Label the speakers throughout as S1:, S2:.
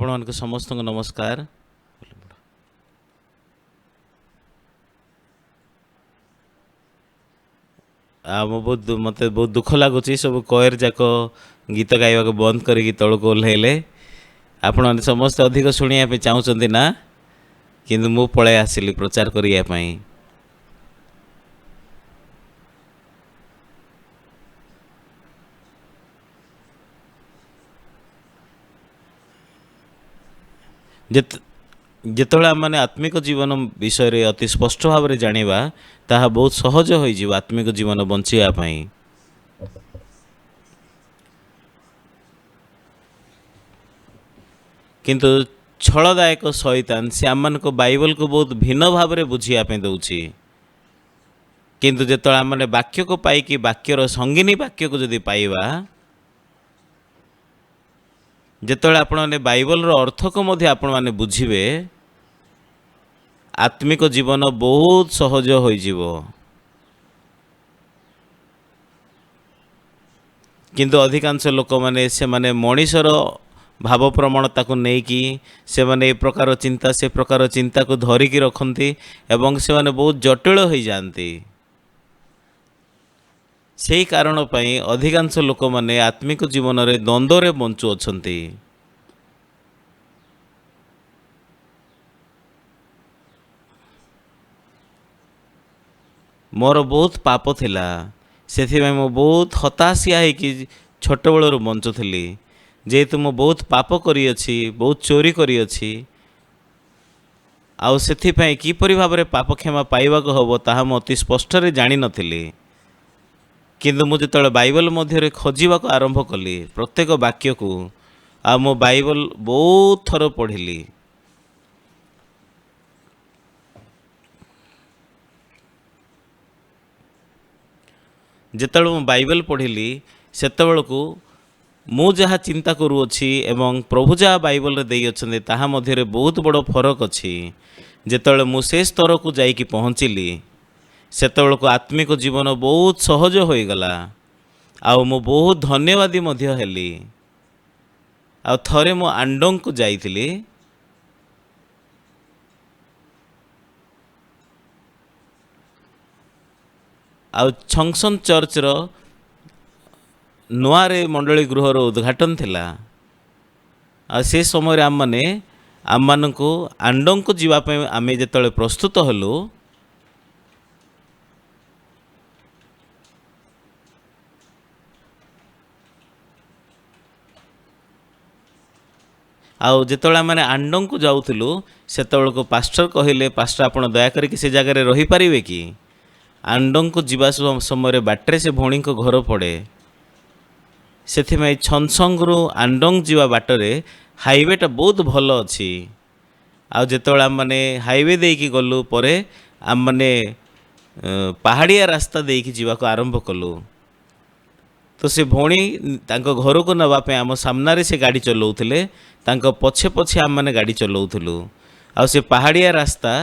S1: आपण मानक समस्त को नमस्कार। बहुत मत बहुत दुख लगुच सब कोयर जाक गीत गाइबा बंद करके तौक ओह्लैले आपण मैंने समस्त अधिक शुणा चाहते ना किंतु मु पलै आसिली प्रचार करने। जितेबाला आम मैंने आत्मिक जीवन विषय रे अति स्पष्ट भाव में जानिबा ताहा बहुत सहज हो आत्मिक जीवन बंचापी। किंतु छलदायक शैतान से आम मान को बाइबल को बहुत भिन्न भाव में बुझापी दौची। किंतु जो आम मैंने वाक्य को पाई वाक्यर संगिनी वाक्य को जदि पाइबा जितेबाला आपण मैंने बाइबल अर्थ को मध्य आपण मैंने बुझिबे आत्मिक जीवन बहुत सहज हो। किंतु अधिकांश लोक मैंने से माने मनीषर भाव प्रवणता को लेकिन से माने ए प्रकार चिंता से प्रकार चिंता को धरिकी रखती एवं से माने बहुत जटिल हो जाती। से कारण पाई अधिकांश लोक मैंने आत्मिक जीवन में द्वंद्व बंचु अछंती। मोर बहुत पाप थिला से मो बहुत हताशिया है छोट बेलू बंचुली जेहेतु मो बहुत पाप करी अछि बहुत चोरी करी अछि आउ से किपरि भाव में पाप क्षमा पाइबा को हबो ताहा मो अति स्पष्ट रे जानि नथिली। किंतु मुझे जो बाइबल मध्य खोजा को आरंभ कली प्रत्येक वाक्य को आ मो बाइबल बहुत थर पढ़िली। जितेबाला मु बाइबल पढ़िली सेतेबेलकु मु जहाँ चिंता करुँची एवं प्रभु जहाँ बाइबल रे देई अछंते ताहा मध्य बहुत बड़ फरक अच्छी। जितेबाला मु से स्तर को जाइकी पहुँचली सेतेबेलकु आत्मिक जीवन बहुत सहज हो गला आउ मु बहुत धन्यवादी मध्य हेली। आ थरे मु आंडंग को जाइथिली आउ छंगसन चर्च रो नुआरे मंडली गृहर उद्घाटन थिला। आ से समय आम माने आम मानकु आंडंग को जीवापे आमे जेतले प्रस्तुत हलु आउ जितेबाला मैंने आंडंग को जाऊलु सेतेबेलको पास्टर कहले पास्टर आपण दया करके से जगह रही पारिबे कि आंडंग को जीवा समय बाटरे से भौणी को घर पड़े से छनसंगरू आंडंग जीवा बाटरे हाईवेटा बहुत भल अच्छी। आउ जितेबाला मैंने हाईवे देकी गलु परे आम मैंने पहाड़िया रास्ता देकी जीवा को आरंभ कलु तो से भौणी तांको घर को नवापे आम सामने से गाड़ी चलाउथिले तांको पछे पछे आम मैंने गाड़ी चलाउथुलु। आउ से पहाड़िया रास्ता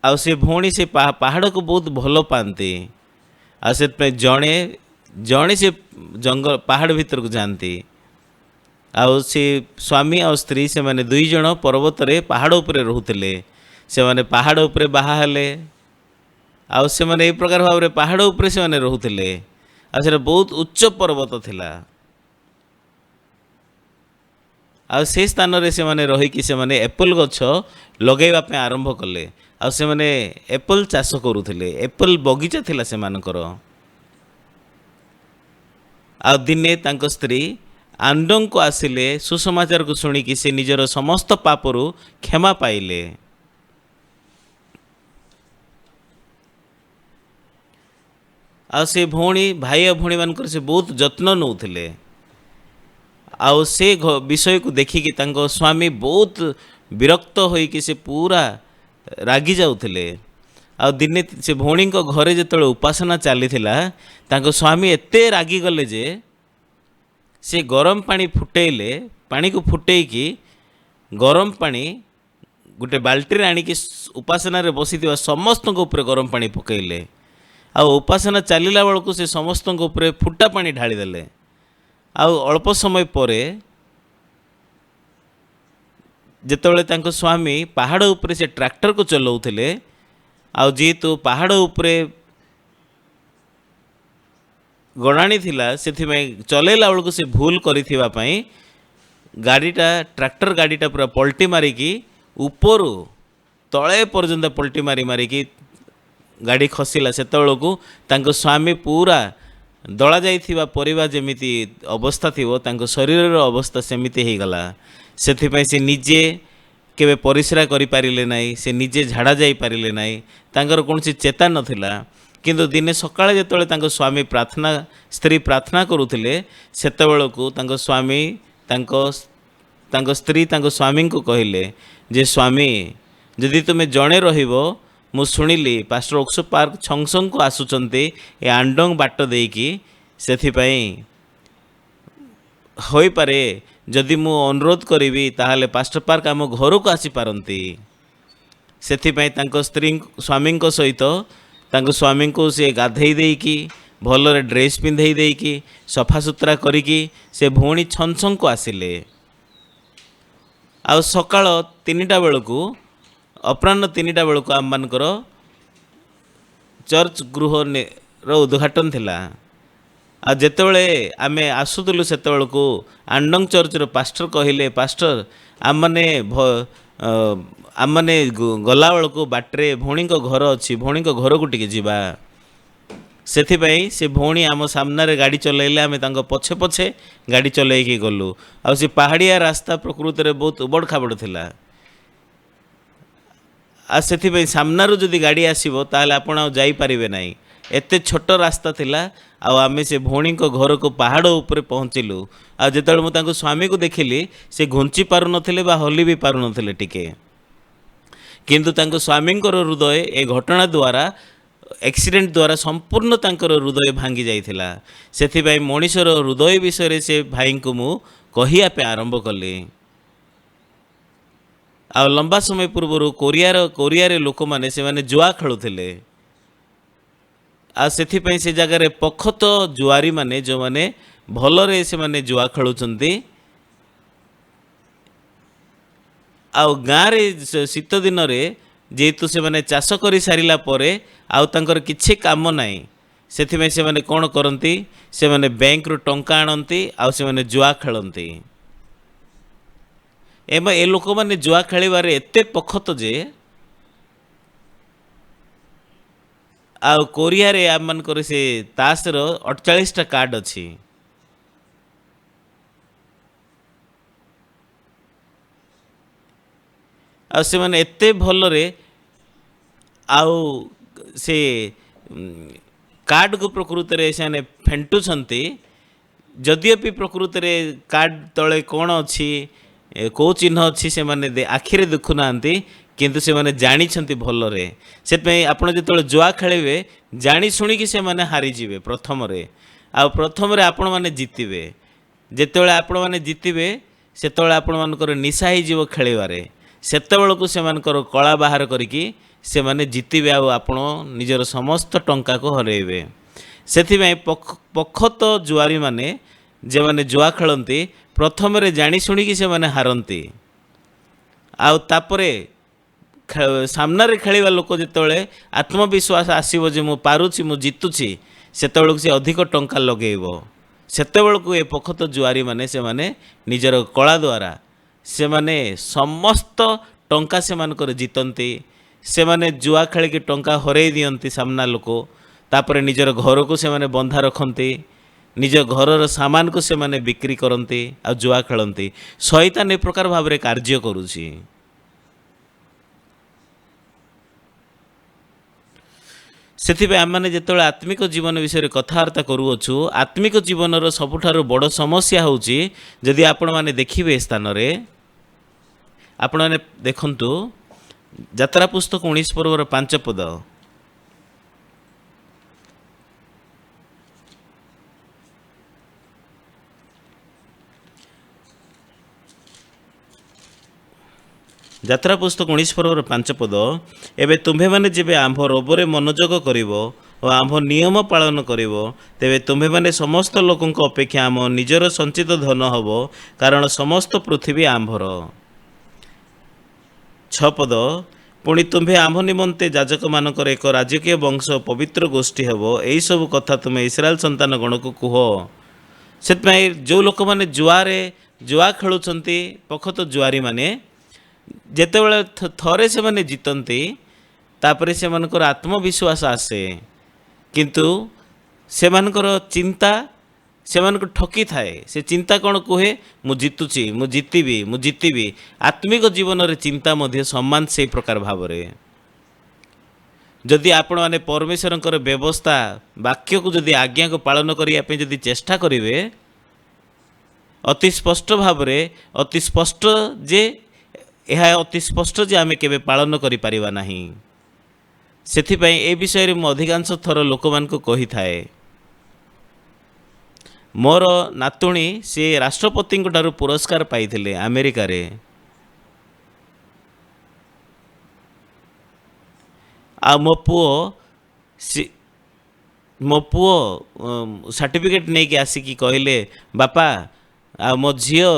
S1: आउ से भौणी से पहाड़ को बहुत भल पाती आ से जड़े जड़े से जंगल पहाड़ भीतर को जाती आउ से स्वामी और स्त्री से माने दुई जन पर्वत रे पहाड़ उपरे रहूतिले से माने पहाड़ उपरे बाहा हेले आउ से माने ए प्रकार भाव रे पहाड़ उपरे से माने रहूतिले आ से बहुत उच्च पर्वत थिला। आ से स्थान रे से माने रही कि से माने एप्पल गछ लगेवा पे आरंभ कले आ से माने एप्पल चाष करुथिले एप्पल बगीचा थिला से मानकर। आ दिने तांको स्त्री आंडंग को आसिले सुसमाचार को शुणिकी से निजर समस्त पापरु क्षमा पाइले। आ से भौणी भाई और भौणी मानकर से बहुत जत्न नौथिले आउ से विषय को देखिकी तांको स्वामी बहुत विरक्त होइकी से पूरा रागी जाउथिले। आ दिने से भौणी को घरे जेतले उपासना चली तांको स्वामी एते रागी गले जे से गरम पानी फुटेले पानी को फुटेकी गरम पानी गोटे बाल्टी आणिकी उपासना रे बसी समस्त ऊपर गरम पानी पकेले आ उपासना चलला बेलू से समस्त ऊपर फुटा पानी ढाली देले ଆଉ ଅଳ୍ପ ସମୟ ପରେ ଯେତେବେଳେ ତାଙ୍କ ସ୍ୱାମୀ ପାହାଡ଼ ଉପରେ ସେ ଟ୍ରାକ୍ଟରକୁ ଚଲାଉଥିଲେ, ଆଉ ଯେହେତୁ ପାହାଡ଼ ଉପରେ ଗଡ଼ାଣି ଥିଲା ସେଥିପାଇଁ ଚଲେଇଲା ବେଳକୁ ସେ ଭୁଲ କରିଥିବା ପାଇଁ ଗାଡ଼ିଟା ଟ୍ରାକ୍ଟର ଗାଡ଼ିଟା ପୁରା ପଲ୍ଟି ମାରିକି ଉପରୁ ତଳେ ପର୍ଯ୍ୟନ୍ତ ପଲ୍ଟି ମାରିକି ଗାଡ଼ି ଖସିଲା। ସେତେବେଳକୁ ତାଙ୍କ ସ୍ୱାମୀ ପୁରା ଦଳା ଯାଇଥିବା ପରିବା ଯେମିତି ଅବସ୍ଥା ଥିବ ତାଙ୍କ ଶରୀରର ଅବସ୍ଥା ସେମିତି ହେଇଗଲା। ସେଥିପାଇଁ ସେ ନିଜେ କେବେ ପରିସ୍ରା କରିପାରିଲେ ନାହିଁ, ସେ ନିଜେ ଝାଡ଼ା ଯାଇପାରିଲେ ନାହିଁ, ତାଙ୍କର କୌଣସି ଚେତା ନଥିଲା। କିନ୍ତୁ ଦିନେ ସକାଳେ ଯେତେବେଳେ ତାଙ୍କ ସ୍ୱାମୀ ସ୍ତ୍ରୀ ପ୍ରାର୍ଥନା କରୁଥିଲେ, ସେତେବେଳକୁ ତାଙ୍କ ସ୍ୱାମୀ ତାଙ୍କ ସ୍ତ୍ରୀ ତାଙ୍କ ସ୍ୱାମୀଙ୍କୁ କହିଲେ ଯେ ସ୍ୱାମୀ, ଯଦି ତୁମେ ଜଣେ ରହିବ, ମୁଁ ଶୁଣିଲି ପାଷ୍ଟର ଓକ୍ସୋ ପାର୍କ ଛଙ୍ଗସଙ୍ଗକୁ ଆସୁଛନ୍ତି ଏ ଆଣ୍ଡଙ୍ଗ ବାଟ ଦେଇକି, ସେଥିପାଇଁ ହୋଇପାରେ ଯଦି ମୁଁ ଅନୁରୋଧ କରିବି ତାହେଲେ ପାଷ୍ଟର ପାର୍କ ଆମ ଘରକୁ ଆସିପାରନ୍ତି। ସେଥିପାଇଁ ତାଙ୍କ ସ୍ୱାମୀଙ୍କ ସହିତ ତାଙ୍କ ସ୍ୱାମୀଙ୍କୁ ସେ ଗାଧେଇ ଦେଇକି ଭଲରେ ଡ୍ରେସ୍ ପିନ୍ଧେଇ ଦେଇକି ସଫାସୁତୁରା କରିକି ସେ ଭଉଣୀ ଛଙ୍ଗସଙ୍ଗକୁ ଆସିଲେ। ଆଉ ସକାଳ 3ଟା ବେଳକୁ ଅପରାହ୍ନ 3ଟା ବେଳକୁ ଆମମାନଙ୍କର ଚର୍ଚ୍ଚ ଗୃହର ଉଦ୍ଘାଟନ ଥିଲା। ଆଉ ଯେତେବେଳେ ଆମେ ଆସୁଥିଲୁ ସେତେବେଳକୁ ଆଣ୍ଡଙ୍ଗ ଚର୍ଚ୍ଚର ପାଷ୍ଟର କହିଲେ, ପାଷ୍ଟର ଆମମାନେ ଗଲାବେଳକୁ ବାଟରେ ଭଉଣୀଙ୍କ ଘର ଅଛି, ଭଉଣୀଙ୍କ ଘରକୁ ଟିକେ ଯିବା। ସେଥିପାଇଁ ସେ ଭଉଣୀ ଆମ ସାମ୍ନାରେ ଗାଡ଼ି ଚଲାଇଲେ, ଆମେ ତାଙ୍କ ପଛେ ପଛେ ଗାଡ଼ି ଚଲାଇକି ଗଲୁ। ଆଉ ସେ ପାହାଡ଼ିଆ ରାସ୍ତା ପ୍ରକୃତରେ ବହୁତ ଉବଡ଼ ଖାବଡ଼ ଥିଲା। ଆଉ ସେଥିପାଇଁ ସାମ୍ନାରୁ ଯଦି ଗାଡ଼ି ଆସିବ ତାହେଲେ ଆପଣ ଆଉ ଯାଇପାରିବେ ନାହିଁ, ଏତେ ଛୋଟ ରାସ୍ତା ଥିଲା। ଆଉ ଆମେ ସେ ଭଉଣୀଙ୍କ ଘରକୁ ପାହାଡ଼ ଉପରେ ପହଞ୍ଚିଲୁ। ଆଉ ଯେତେବେଳେ ମୁଁ ତାଙ୍କ ସ୍ୱାମୀକୁ ଦେଖିଲି, ସେ ଘୁଞ୍ଚି ପାରୁନଥିଲେ ବା ହଲି ବି ପାରୁନଥିଲେ ଟିକେ। କିନ୍ତୁ ତାଙ୍କ ସ୍ୱାମୀଙ୍କର ହୃଦୟ ଏ ଘଟଣା ଦ୍ୱାରା, ଆକ୍ସିଡେଣ୍ଟ ଦ୍ୱାରା ସମ୍ପୂର୍ଣ୍ଣ ତାଙ୍କର ହୃଦୟ ଭାଙ୍ଗି ଯାଇଥିଲା। ସେଥିପାଇଁ ମଣିଷର ହୃଦୟ ବିଷୟରେ ସେ ଭାଇଙ୍କୁ ମୁଁ କହିବା ପାଇଁ ଆରମ୍ଭ କଲି। ଆଉ ଲମ୍ବା ସମୟ ପୂର୍ବରୁ କୋରିଆରେ ଲୋକମାନେ ସେମାନେ ଜୁଆ ଖେଳୁଥିଲେ। ଆଉ ସେଥିପାଇଁ ସେ ଜାଗାରେ ପଖତ ଜୁଆରୀମାନେ ଯେଉଁମାନେ ଭଲରେ ସେମାନେ ଜୁଆ ଖେଳୁଛନ୍ତି। ଆଉ ଗାଁରେ ଶୀତ ଦିନରେ ଯେହେତୁ ସେମାନେ ଚାଷ କରିସାରିଲା ପରେ ଆଉ ତାଙ୍କର କିଛି କାମ ନାହିଁ, ସେଥିପାଇଁ ସେମାନେ କ'ଣ କରନ୍ତି, ସେମାନେ ବ୍ୟାଙ୍କରୁ ଟଙ୍କା ଆଣନ୍ତି ଆଉ ସେମାନେ ଜୁଆ ଖେଳନ୍ତି। ଏବଂ ଏ ଲୋକମାନେ ଜୁଆ ଖେଳିବାରେ ଏତେ ପଖତ ଯେ, ଆଉ କୋରିଆରେ ଆମମାନଙ୍କର ସେ ତାସର 48ଟା କାର୍ଡ଼ ଅଛି। ଆଉ ସେମାନେ ଏତେ ଭଲରେ ଆଉ ସେ କାର୍ଡ଼କୁ ପ୍ରକୃତରେ ସେମାନେ ଫେଣ୍ଟୁଛନ୍ତି, ଯଦିଓ ବି ପ୍ରକୃତରେ କାର୍ଡ଼ ତଳେ କ'ଣ ଅଛି, କେଉଁ ଚିହ୍ନ ଅଛି ସେମାନେ ଆଖିରେ ଦେଖୁନାହାନ୍ତି, କିନ୍ତୁ ସେମାନେ ଜାଣିଛନ୍ତି ଭଲରେ। ସେଥିପାଇଁ ଆପଣ ଯେତେବେଳେ ଜୁଆ ଖେଳିବେ ଜାଣି ଶୁଣିକି ସେମାନେ ହାରିଯିବେ ପ୍ରଥମରେ, ଆଉ ପ୍ରଥମରେ ଆପଣମାନେ ଜିତିବେ। ଯେତେବେଳେ ଆପଣମାନେ ଜିତିବେ ସେତେବେଳେ ଆପଣମାନଙ୍କର ନିଶା ହେଇଯିବ ଖେଳିବାରେ, ସେତେବେଳକୁ ସେମାନଙ୍କର କଳା ବାହାର କରିକି ସେମାନେ ଜିତିବେ ଆଉ ଆପଣ ନିଜର ସମସ୍ତ ଟଙ୍କାକୁ ହରାଇବେ। ସେଥିପାଇଁ ପଖତ ଜୁଆରୀମାନେ ଯେଉଁମାନେ ଜୁଆ ଖେଳନ୍ତି ପ୍ରଥମରେ ଜାଣି ଶୁଣିକି ସେମାନେ ହାରନ୍ତି। ଆଉ ତାପରେ ସାମ୍ନାରେ ଖେଳିବା ଲୋକ ଯେତେବେଳେ ଆତ୍ମବିଶ୍ୱାସ ଆସିବ ଯେ ମୁଁ ପାରୁଛି, ମୁଁ ଜିତୁଛି, ସେତେବେଳକୁ ସେ ଅଧିକ ଟଙ୍କା ଲଗେଇବ। ସେତେବେଳକୁ ଏ ପଖତ ଜୁଆରୀମାନେ ସେମାନେ ନିଜର କଳା ଦ୍ୱାରା ସେମାନେ ସମସ୍ତ ଟଙ୍କା ସେମାନଙ୍କର ଜିତନ୍ତି। ସେମାନେ ଜୁଆ ଖେଳିକି ଟଙ୍କା ହରାଇ ଦିଅନ୍ତି ସାମ୍ନା ଲୋକ, ତାପରେ ନିଜର ଘରକୁ ସେମାନେ ବନ୍ଧା ରଖନ୍ତି, ନିଜ ଘରର ସାମାନକୁ ସେମାନେ ବିକ୍ରି କରନ୍ତି ଆଉ ଜୁଆ ଖେଳନ୍ତି। ଶଇତାନ ଏ ପ୍ରକାର ଭାବରେ କାର୍ଯ୍ୟ କରୁଛି। ସେଥିପାଇଁ ଆମମାନେ ଯେତେବେଳେ ଆତ୍ମିକ ଜୀବନ ବିଷୟରେ କଥାବାର୍ତ୍ତା କରୁଅଛୁ, ଆତ୍ମିକ ଜୀବନର ସବୁଠାରୁ ବଡ଼ ସମସ୍ୟା ହେଉଛି, ଯଦି ଆପଣମାନେ ଦେଖିବେ ଏ ସ୍ଥାନରେ, ଆପଣମାନେ ଦେଖନ୍ତୁ ଯାତ୍ରା ପୁସ୍ତକ 19 ପର୍ବର 5 ପଦ। ଯାତ୍ରା ପୁସ୍ତକ 19 ପର୍ବର 5 ପଦ। ଏବେ ତୁମ୍ଭେମାନେ ଯେବେ ଆମ୍ଭ ରବରେ ମନୋଯୋଗ କରିବ ଓ ଆମ୍ଭ ନିୟମ ପାଳନ କରିବ, ତେବେ ତୁମ୍ଭେମାନେ ସମସ୍ତ ଲୋକଙ୍କ ଅପେକ୍ଷା ଆମ ନିଜର ସଞ୍ଚିତ ଧନ ହେବ, କାରଣ ସମସ୍ତ ପୃଥିବୀ ଆମ୍ଭର। 6 ପଦ, ପୁଣି ତୁମ୍ଭେ ଆମ୍ଭ ନିମନ୍ତେ ଯାଜକମାନଙ୍କର ଏକ ରାଜକୀୟ ବଂଶ, ପବିତ୍ର ଗୋଷ୍ଠୀ ହେବ। ଏହିସବୁ କଥା ତୁମେ ଇସ୍ରାଏଲ ସନ୍ତାନ ଗଣକୁ କୁହ। ସେଥିପାଇଁ ଯେଉଁ ଲୋକମାନେ ଜୁଆ ଖେଳୁଛନ୍ତି, ପୋଖତ ଜୁଆରୀମାନେ, ଯେତେବେଳେ ଥରେ ସେମାନେ ଜିତନ୍ତି, ତାପରେ ସେମାନଙ୍କର ଆତ୍ମବିଶ୍ୱାସ ଆସେ, କିନ୍ତୁ ସେମାନଙ୍କର ଚିନ୍ତା ସେମାନଙ୍କୁ ଠକିଥାଏ। ସେ ଚିନ୍ତା କ'ଣ କୁହେ? ମୁଁ ଜିତୁଛି, ମୁଁ ଜିତିବି। ଆତ୍ମିକ ଜୀବନରେ ଚିନ୍ତା ମଧ୍ୟ ସମାନ ସେହି ପ୍ରକାର ଭାବରେ। ଯଦି ଆପଣମାନେ ପରମେଶ୍ୱରଙ୍କର ବ୍ୟବସ୍ଥା, ବାକ୍ୟକୁ ଯଦି ଆଜ୍ଞାକୁ ପାଳନ କରିବା ପାଇଁ ଯଦି ଚେଷ୍ଟା କରିବେ, ଅତି ସ୍ପଷ୍ଟ ଭାବରେ, ଅତି ସ୍ପଷ୍ଟ ଯେ ଆମେ କେବେ ପାଳନ କରିପାରିବା ନାହିଁ। ସେଥିପାଇଁ ଏ ବିଷୟରେ ମୁଁ ଅଧିକାଂଶ ଥର ଲୋକମାନଙ୍କୁ କହିଥାଏ। ମୋର ନାତୁଣୀ ସେ ରାଷ୍ଟ୍ରପତିଙ୍କ ଠାରୁ ପୁରସ୍କାର ପାଇଥିଲେ ଆମେରିକାରେ। ଆଉ ମୋ ପୁଅ ସାର୍ଟିଫିକେଟ୍ ନେଇକି ଆସିକି କହିଲେ, ବାପା, ଆଉ ମୋ ଝିଅ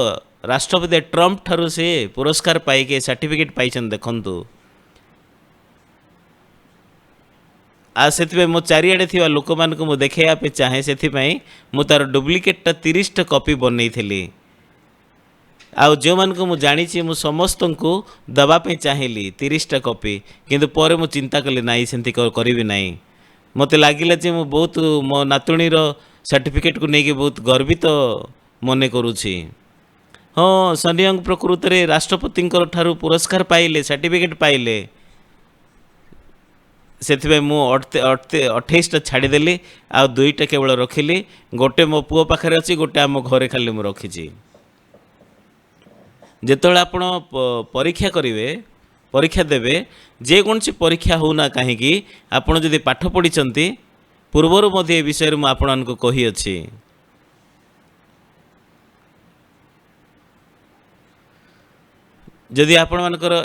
S1: ରାଷ୍ଟ୍ରପତି ଟ୍ରମ୍ପ ଠାରୁ ସେ ପୁରସ୍କାର ପାଇକି ସାର୍ଟିଫିକେଟ୍ ପାଇଛନ୍ତି, ଦେଖନ୍ତୁ। ଆଉ ସେଥିପାଇଁ ମୋ ଚାରିଆଡ଼େ ଥିବା ଲୋକମାନଙ୍କୁ ମୁଁ ଦେଖାଇବା ପାଇଁ ଚାହେଁ, ସେଥିପାଇଁ ମୁଁ ତା'ର ଡୁପ୍ଲିକେଟ୍ଟା 30ଟା କପି ବନେଇଥିଲି। ଆଉ ଯେଉଁମାନଙ୍କୁ ମୁଁ ଜାଣିଛି ମୁଁ ସମସ୍ତଙ୍କୁ ଦେବା ପାଇଁ ଚାହିଁଲି 30ଟା କପି, କିନ୍ତୁ ପରେ ମୁଁ ଚିନ୍ତା କଲି ନାହିଁ, ସେମିତି କରିବି ନାହିଁ। ମୋତେ ଲାଗିଲା ଯେ ମୁଁ ବହୁତ ମୋ ନାତୁଣୀର ସାର୍ଟିଫିକେଟ୍କୁ ନେଇକି ବହୁତ ଗର୍ବିତ ମନେ କରୁଛି। ହଁ, ସନିୟଙ୍ଗ ପ୍ରକୃତରେ ରାଷ୍ଟ୍ରପତିଙ୍କର ଠାରୁ ପୁରସ୍କାର ପାଇଲେ, ସାର୍ଟିଫିକେଟ୍ ପାଇଲେ। ସେଥିପାଇଁ ମୁଁ 28ଟା ଛାଡ଼ିଦେଲି, ଆଉ 2ଟା କେବଳ ରଖିଲି। ଗୋଟେ ମୋ ପୁଅ ପାଖରେ ଅଛି, ଗୋଟେ ଆମ ଘରେ ଖାଲି ମୁଁ ରଖିଛି। ଯେତେବେଳେ ଆପଣ ପରୀକ୍ଷା ଦେବେ, ଯେକୌଣସି ପରୀକ୍ଷା ହେଉନା କାହିଁକି, ଆପଣ ଯଦି ପାଠ ପଢ଼ିଛନ୍ତି, ପୂର୍ବରୁ ମଧ୍ୟ ଏ ବିଷୟରେ ମୁଁ ଆପଣମାନଙ୍କୁ କହିଅଛି। ଯଦି ଆପଣମାନଙ୍କର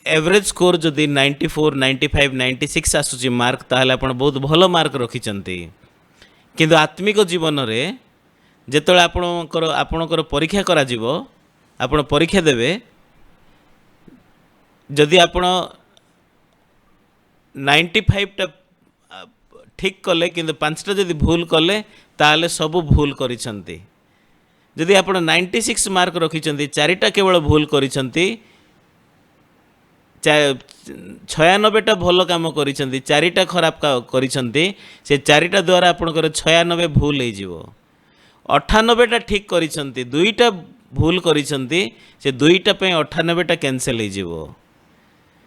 S1: एवरेज स्कोर जदि 94, 95, 96 आसूची मार्क, ताहले आपण बहुत भल मार्क रखिचंती। किंतु आत्मिक जीवन रे जेतळे आपणकर परीक्षा करा जिवो, आपण परीक्षा देबे, जदि आपण 95 टा ठीक कले किंतु 5टा जदि भूल कले, ताहले सब भूल करिसंती। जदि आपण 96 मार्क रखिचंती, 4टा केवल भूल करिसंती, 96टा भल काम करिसंती, 4टा खराब करिसंती, से 4टा द्वारा आपणकर 96 भूल हो जिवो। 98टा ठीक करिसंती, 2टा भूल करिसंती, से 2टा पे 98टा कैंसल हो जिवो।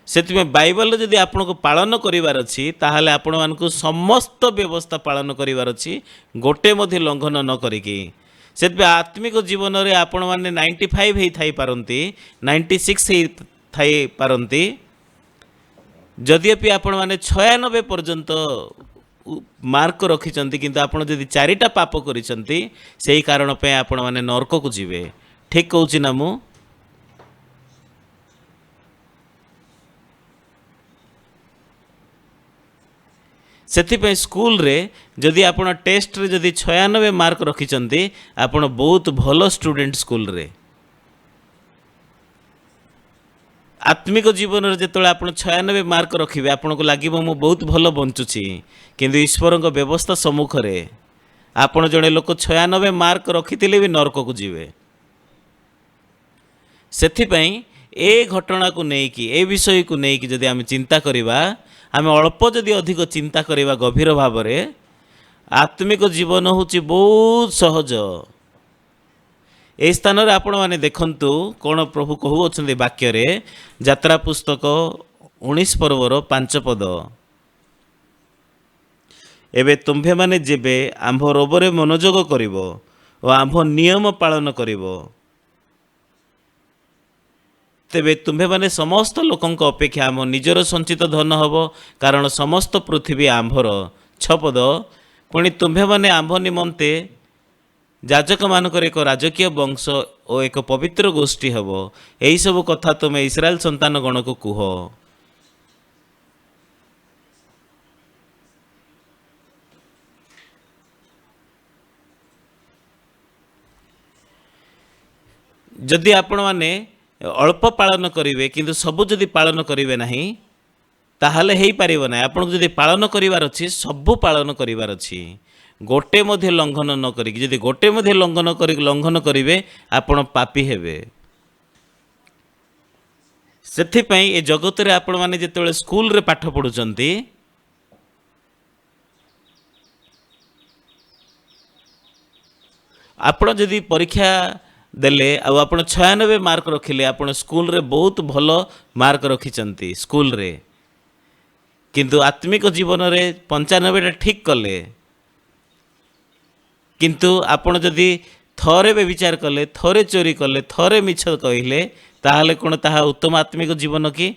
S1: सेतिमे बाइबल जदि आपनको पालन करिवार अछि, ताहाले आपण मानकु समस्त व्यवस्था पालन करिवार अछि, गोटे मध्ये लंघन न करिकी। सेतिमे आत्मिक जीवन रे आपण माने 95 हेई थाई पारंती, 96 हेई थाई पारंती, जदिपि आपण माने 96 पर्यंत मार्क रखिचंती, किंतु आपण जदि 4टा पाप करिसंती, सेही कारण पे आपण माने नरक को जिवे। ठीक कहूची ना मु? सेथिपे स्कूल रे जदि आपण टेस्ट रे जदि 96 मार्क रखिचंती, आपण बहुत भलो स्टूडेंट स्कूल रे। आत्मिक जीवन रे जेतळे आपण 96 मार्क रखिबे, आपण को लागिबो मु बहुत भलो बंचुची, किंतु ईश्वर को व्यवस्था सम्मुख रे आपण जणे लोक 96 मार्क रखितिले भी नरक को जिवे। सेथिपई ए घटना को नेकी, ए विषय को नेकी जदि आम चिंता करिबा, आमे अल्प जदि अधिक चिंता करिबा गभीर भावरे, आत्मिक जीवन होची बहुत सहज। ए स्थान रे आपण माने देखंतु कोन प्रभु कहू अछंती वाक्य रे, यात्रा पुस्तक 19 पर्वर 5 पद। एबे तुम्भे माने जेबे आंभ रोबरे मनोयोग करिवो ओ आंभ नियम पालन करिवो, तेबे तुम्भे माने समस्त लोकंक अपेक्षा आम निजर संचित धन हब, कारण समस्त पृथ्वी आंभर। 6 पद, पुणी तुम्भे माने आंभ निमंते याजक मानकर एक राजकीय वंश और एक पवित्र गोष्ठी हब। यही सब कथा तुम्हें इस्राएल संतान गण को कुह। ଯଦି ଆପଣମାନେ ଅଳ୍ପ ପାଳନ କରିବେ କିନ୍ତୁ ସବୁ ଯଦି ପାଳନ କରିବେ ନାହିଁ ତାହେଲେ ହେଇପାରିବ ନାହିଁ। ଆପଣଙ୍କୁ ଯଦି ପାଳନ କରିବାର ଅଛି ସବୁ ପାଳନ କରିବାର ଅଛି, ଗୋଟେ ମଧ୍ୟ ଲଙ୍ଘନ ନ କରିକି। ଯଦି ଗୋଟେ ମଧ୍ୟ ଲଙ୍ଘନ କରିବେ ଆପଣ ପାପୀ ହେବେ। ସେଥିପାଇଁ ଏ ଜଗତରେ ଆପଣମାନେ ଯେତେବେଳେ ସ୍କୁଲରେ ପାଠ ପଢ଼ୁଛନ୍ତି, ଆପଣ ଯଦି ପରୀକ୍ଷା ଦେଲେ ଆଉ ଆପଣ 96 ମାର୍କ ରଖିଲେ, ଆପଣ ସ୍କୁଲରେ ବହୁତ ଭଲ ମାର୍କ ରଖିଛନ୍ତି ସ୍କୁଲରେ, କିନ୍ତୁ ଆତ୍ମିକ ଜୀବନରେ 95ଟା ଠିକ୍ କଲେ, କିନ୍ତୁ ଆପଣ ଯଦି ଥରେ ବ୍ୟଭିଚାର କଲେ, ଥରେ ଚୋରି କଲେ, ଥରେ ମିଛ କହିଲେ, ତାହେଲେ କ'ଣ ତାହା ଉତ୍ତମ ଆତ୍ମିକ ଜୀବନ କି?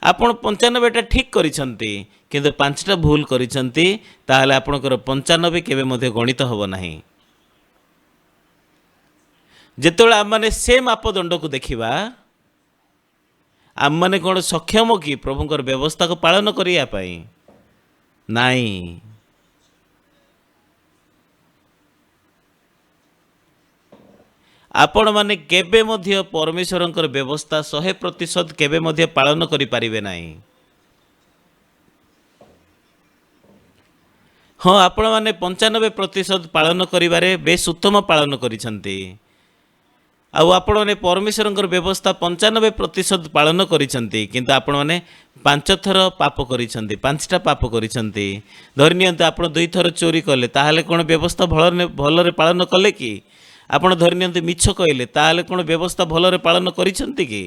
S1: ଆପଣ 95ଟା ଠିକ୍ କରିଛନ୍ତି କିନ୍ତୁ 5ଟା ଭୁଲ କରିଛନ୍ତି, ତାହେଲେ ଆପଣଙ୍କର 95 କେବେ ମଧ୍ୟ ଗଣିତ ହେବ ନାହିଁ। ଯେତେବେଳେ ଆମମାନେ ସେ ମାପଦଣ୍ଡକୁ ଦେଖିବା, ଆମମାନେ କ'ଣ ସକ୍ଷମ କି ପ୍ରଭୁଙ୍କର ବ୍ୟବସ୍ଥାକୁ ପାଳନ କରିବା ପାଇଁ? ନାଇଁ। ଆପଣମାନେ କେବେ ମଧ୍ୟ ପରମେଶ୍ୱରଙ୍କର ବ୍ୟବସ୍ଥା 100% କେବେ ମଧ୍ୟ ପାଳନ କରିପାରିବେ ନାହିଁ। ହଁ, ଆପଣମାନେ 95% ପାଳନ କରିବାରେ ବେଶ ଉତ୍ତମ ପାଳନ କରିଛନ୍ତି, ଆଉ ଆପଣମାନେ ପରମେଶ୍ୱରଙ୍କର ବ୍ୟବସ୍ଥା 95% ପାଳନ କରିଛନ୍ତି, କିନ୍ତୁ ଆପଣମାନେ 5 ଥର ପାପ କରିଛନ୍ତି, 5ଟା ପାପ କରିଛନ୍ତି। ଧରି ନିଅନ୍ତୁ ଆପଣ 2 ଥର ଚୋରି କଲେ, ତାହେଲେ କ'ଣ ବ୍ୟବସ୍ଥା ଭଲରେ ପାଳନ କଲେ କି? ଆପଣ ଧରି ନିଅନ୍ତୁ ମିଛ କହିଲେ, ତାହେଲେ କ'ଣ ବ୍ୟବସ୍ଥା ଭଲରେ ପାଳନ କରିଛନ୍ତି କି?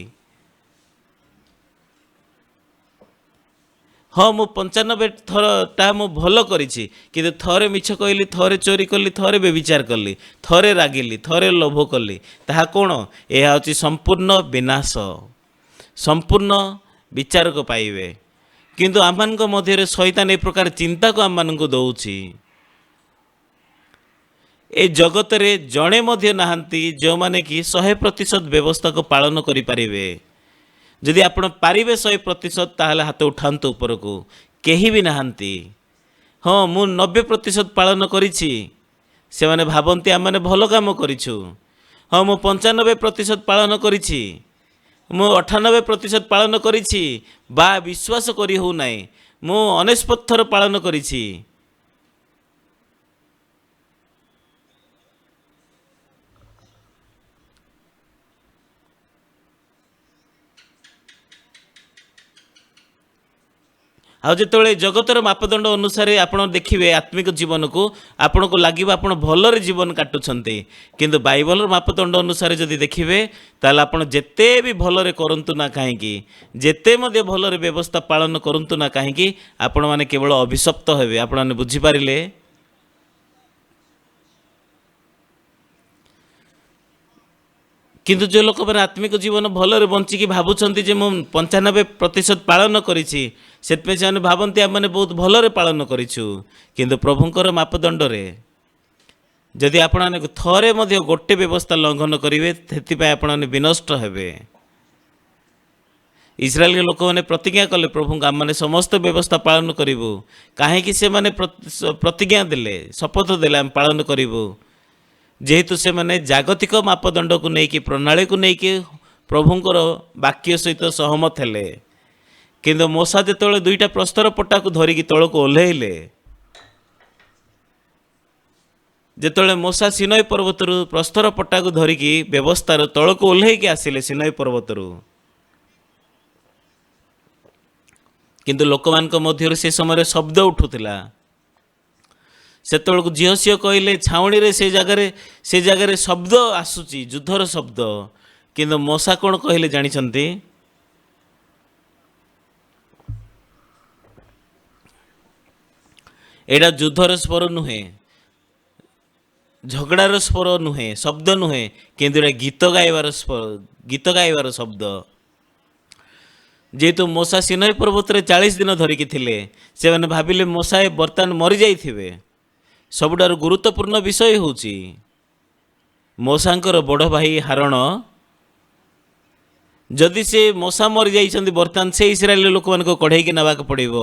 S1: ହଁ, ମୁଁ 95 ଥରଟା ମୁଁ ଭଲ କରିଛି, କିନ୍ତୁ ଥରେ ମିଛ କହିଲି, ଥରେ ଚୋରି କଲି, ଥରେ ବ୍ୟଭିଚାର କଲି, ଥରେ ରାଗିଲି, ଥରେ ଲୋଭ କଲି, ତାହା କ'ଣ? ଏହା ହେଉଛି ସମ୍ପୂର୍ଣ୍ଣ ବିନାଶ, ସମ୍ପୂର୍ଣ୍ଣ ବିଚାରକ ପାଇବେ। କିନ୍ତୁ ଆମମାନଙ୍କ ମଧ୍ୟରେ ଶୈତାନ ଏ ପ୍ରକାର ଚିନ୍ତାକୁ ଆମମାନଙ୍କୁ ଦେଉଛି। ଏ ଜଗତରେ ଜଣେ ମଧ୍ୟ ନାହାନ୍ତି ଯେଉଁମାନେ କି 100% ବ୍ୟବସ୍ଥାକୁ ପାଳନ କରିପାରିବେ। ଯଦି ଆପଣ ପାରିବେ 100%, ତାହେଲେ ହାତ ଉଠାନ୍ତୁ ଉପରକୁ। କେହି ବି ନାହାନ୍ତି। ହଁ, ମୁଁ 90% ପାଳନ କରିଛି। ସେମାନେ ଭାବନ୍ତି ଆମମାନେ ଭଲ କାମ କରିଛୁ। ହଁ, ମୁଁ 95% ପାଳନ କରିଛି, ମୁଁ 98% ପାଳନ କରିଛି, ବା ବିଶ୍ୱାସ କରି ହେଉନାହିଁ ମୁଁ 99 ଥର ପାଳନ କରିଛି। ଆଉ ଯେତେବେଳେ ଜଗତର ମାପଦଣ୍ଡ ଅନୁସାରେ ଆପଣ ଦେଖିବେ ଆତ୍ମିକ ଜୀବନକୁ, ଆପଣଙ୍କୁ ଲାଗିବ ଆପଣ ଭଲରେ ଜୀବନ କାଟୁଛନ୍ତି, କିନ୍ତୁ ବାଇବଲର ମାପଦଣ୍ଡ ଅନୁସାରେ ଯଦି ଦେଖିବେ, ତାହେଲେ ଆପଣ ଯେତେ ବି ଭଲରେ କରନ୍ତୁ ନା କାହିଁକି, ଯେତେ ମଧ୍ୟ ଭଲରେ ବ୍ୟବସ୍ଥା ପାଳନ କରନ୍ତୁ ନା କାହିଁକି, ଆପଣମାନେ କେବଳ ଅଭିଶପ୍ତ ହେବେ। ଆପଣମାନେ ବୁଝିପାରିଲେ? କିନ୍ତୁ ଯେଉଁ ଲୋକମାନେ ଆତ୍ମିକ ଜୀବନ ଭଲରେ ବଞ୍ଚିକି ଭାବୁଛନ୍ତି ଯେ ମୁଁ 95% ପାଳନ କରିଛି, ସେଥିପାଇଁ ସେମାନେ ଭାବନ୍ତି ଆମମାନେ ବହୁତ ଭଲରେ ପାଳନ କରିଛୁ। କିନ୍ତୁ ପ୍ରଭୁଙ୍କର ମାପଦଣ୍ଡରେ ଯଦି ଆପଣମାନେ ଥରେ ମଧ୍ୟ ଗୋଟେ ବ୍ୟବସ୍ଥା ଲଙ୍ଘନ କରିବେ, ସେଥିପାଇଁ ଆପଣମାନେ ବିନଷ୍ଟ ହେବେ। ଇସ୍ରାଏଲ ଲୋକମାନେ ପ୍ରତିଜ୍ଞା କଲେ ପ୍ରଭୁଙ୍କୁ ଆମମାନେ ସମସ୍ତ ବ୍ୟବସ୍ଥା ପାଳନ କରିବୁ। କାହିଁକି ସେମାନେ ପ୍ରତିଜ୍ଞା ଦେଲେ, ଶପଥ ଦେଲେ ଆମେ ପାଳନ କରିବୁ? ଯେହେତୁ ସେମାନେ ଜାଗତିକ ମାପଦଣ୍ଡକୁ ନେଇକି, ପ୍ରଣାଳୀକୁ ନେଇକି ପ୍ରଭୁଙ୍କର ବାକ୍ୟ ସହିତ ସହମତ ହେଲେ। କିନ୍ତୁ ମୋଶା ଯେତେବେଳେ 2ଟା ପ୍ରସ୍ତର ପଟାକୁ ଧରିକି ତଳକୁ ଓହ୍ଲେଇଲେ, ଯେତେବେଳେ ମୋଶା ସିନାଇ ପର୍ବତରୁ ପ୍ରସ୍ତର ପଟାକୁ ଧରିକି ବ୍ୟବସ୍ଥାର ତଳକୁ ଓହ୍ଲେଇକି ଆସିଲେ ସିନାଇ ପର୍ବତରୁ, କିନ୍ତୁ ଲୋକମାନଙ୍କ ମଧ୍ୟରୁ ସେ ସମୟରେ ଶବ୍ଦ ଉଠୁଥିଲା। ସେତେବେଳକୁ ଝିଅ କହିଲେ ଛାଉଣିରେ ସେ ଜାଗାରେ ଶବ୍ଦ ଆସୁଛି, ଯୁଦ୍ଧର ଶବ୍ଦ। କିନ୍ତୁ ମୋଶା କ'ଣ କହିଲେ ଜାଣିଛନ୍ତି? ଏଇଟା ଯୁଦ୍ଧର ସ୍ୱର ନୁହେଁ, ଝଗଡ଼ାର ସ୍ୱର ନୁହେଁ, ଶବ୍ଦ ନୁହେଁ, କିନ୍ତୁ ଏଇଟା ଗୀତ ଗାଇବାର ଶବ୍ଦ। ଯେହେତୁ ମୋଶା ସିନାଇ ପର୍ବତରେ 40 ଦିନ ଧରିକି ଥିଲେ, ସେମାନେ ଭାବିଲେ ମୋଶା ବର୍ତ୍ତମାନ ମରିଯାଇଥିବେ। ସବୁଠାରୁ ଗୁରୁତ୍ୱପୂର୍ଣ୍ଣ ବିଷୟ ହେଉଛି ମୋଶାଙ୍କର ବଡ଼ ଭାଇ ହାରଣ, ଯଦି ସେ ମୋଶା ମରିଯାଇଛନ୍ତି, ବର୍ତ୍ତମାନ ସେ ଇସ୍ରାଏଲ ଲୋକମାନଙ୍କୁ କଢ଼େଇକି ନେବାକୁ ପଡ଼ିବ।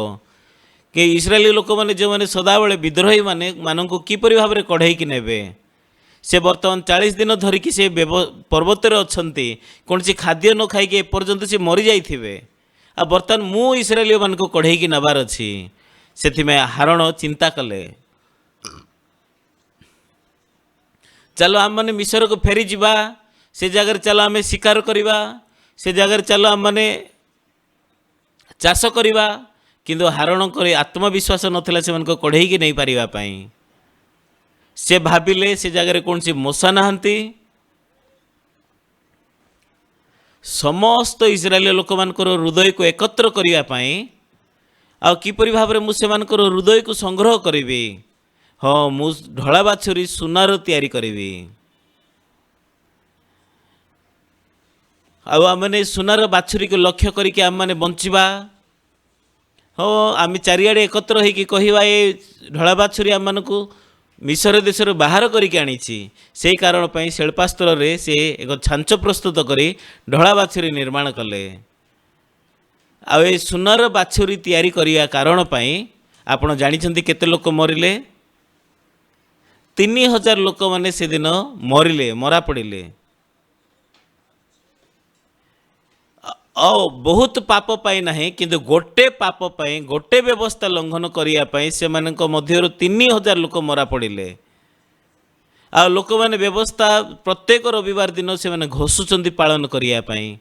S1: କି ଇସ୍ରାଏଲି ଲୋକମାନେ ଯେଉଁମାନେ ସଦାବେଳେ ବିଦ୍ରୋହୀ ମାନଙ୍କୁ କିପରି ଭାବରେ କଢ଼େଇକି ନେବେ? से बर्तमान 40 दिन धरिकी से पर्वत अच्छी कौन सी खाद्य न खाई एपर्यंत से मरी जाइथिबे आ बर्तमान मु इस्राएलियों मान को कढ़े की नबार अच्छी से हारण चिंता कले चलो आम मैंने मिसर को फेरी जावा से जगह चलो आम शिकार करवा से जगह चलो आम मैंने चाष करवा किंतु हारण कर आत्मविश्वास नथिला से कढ़े की नहीं पारिबा पई से भाविले से जगह कौन सी मशा नहांती समस्त इस्राएल लोक मानकर हृदय को एकत्र करने आ किपरि भाव में मुझे हृदय को संग्रह करी हाँ मु ढला बाछुरी सुनार तैयारी करी आमने सुनार बाछुरी को लक्ष्य करके आम मैंने बंचवा हाँ आम चारिआडे एकत्र होकर कहवा ये ढला बाछुरी आम मानू मिसर देशर बाहर करके आनी से कारण पर शिल्पास्त्र रे से एक छांच प्रस्तुत करी ढला बाछुरी निर्माण कले आ सुनार बाछुरी तैयारी करिया कारण पाई आपण जानिछंती केते लोक मरिले 3000 लोक माने से दिन मरिले मरा पड़िले बहुत पाप पाई नहीं किंतु गोटे पाप पाई गोटे व्यवस्था लंघन करने से 3000 लोक मरा पड़िले आ लोक मैंने व्यवस्था प्रत्येक रविवार दिन से मैंने घोषुंट पालन करने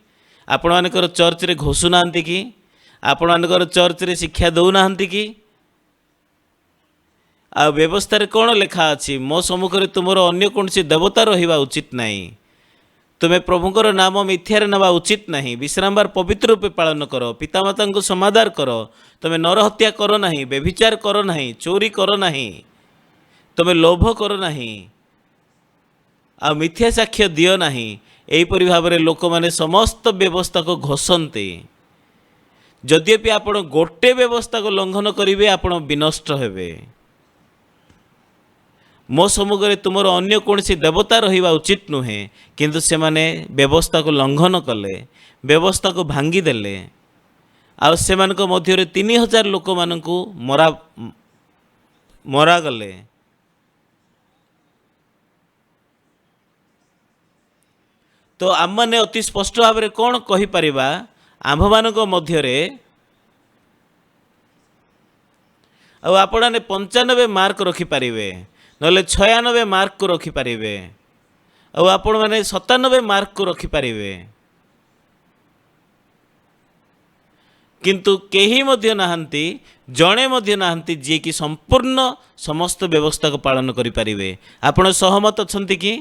S1: आपण मानकर चर्च रे घोषुना कि आपण मानकर चर्च रे शिक्षा दौना कि आ व्यवस्था रे कौन लेखा अच्छी मो सम्मुख में तुमर अन्य कौन सी देवता रहिबा उचित नहीं तुम्हें प्रभुकर नाम मिथ्यार नवा उचित नहीं विश्रामबार पवित्र रूपे पालन कर पितामाता को समादार कर तुम्हें नर हत्या कर ना व्यभिचार कर ना चोरी कर ना तुम्हें लोभ कर ना आ मिथ्या साक्ष्य दियो ना यहीपरि भाव में लोक मैंने समस्त व्यवस्था को घोषंते जद्यपि आपण गोटे व्यवस्था को लंघन करेंगे आपण विनष्ट हेबे मो सम्मुख में तुमर अन्य कौन सी देवता रहिबा उचित नुहे किंतु से माने व्यवस्था को लंघन कले व्यवस्था को भांगी देले आ से मध्य 3000 लोक मानू मरा गले तो आम मैंने अति स्पष्ट भाव में कौन कहि परिबा आम्भ मानक मध्य आपण 95 मार्क रखिपारे ना 96 मार्क को रखिपारे आपण मैंने 97 मार्क को रखिपारे किंतु केही मध्य नाहंती जणे मध्य नाहंती जे कि संपूर्ण समस्त व्यवस्था को पालन करिपारिबे आपण सहमत अछंती कि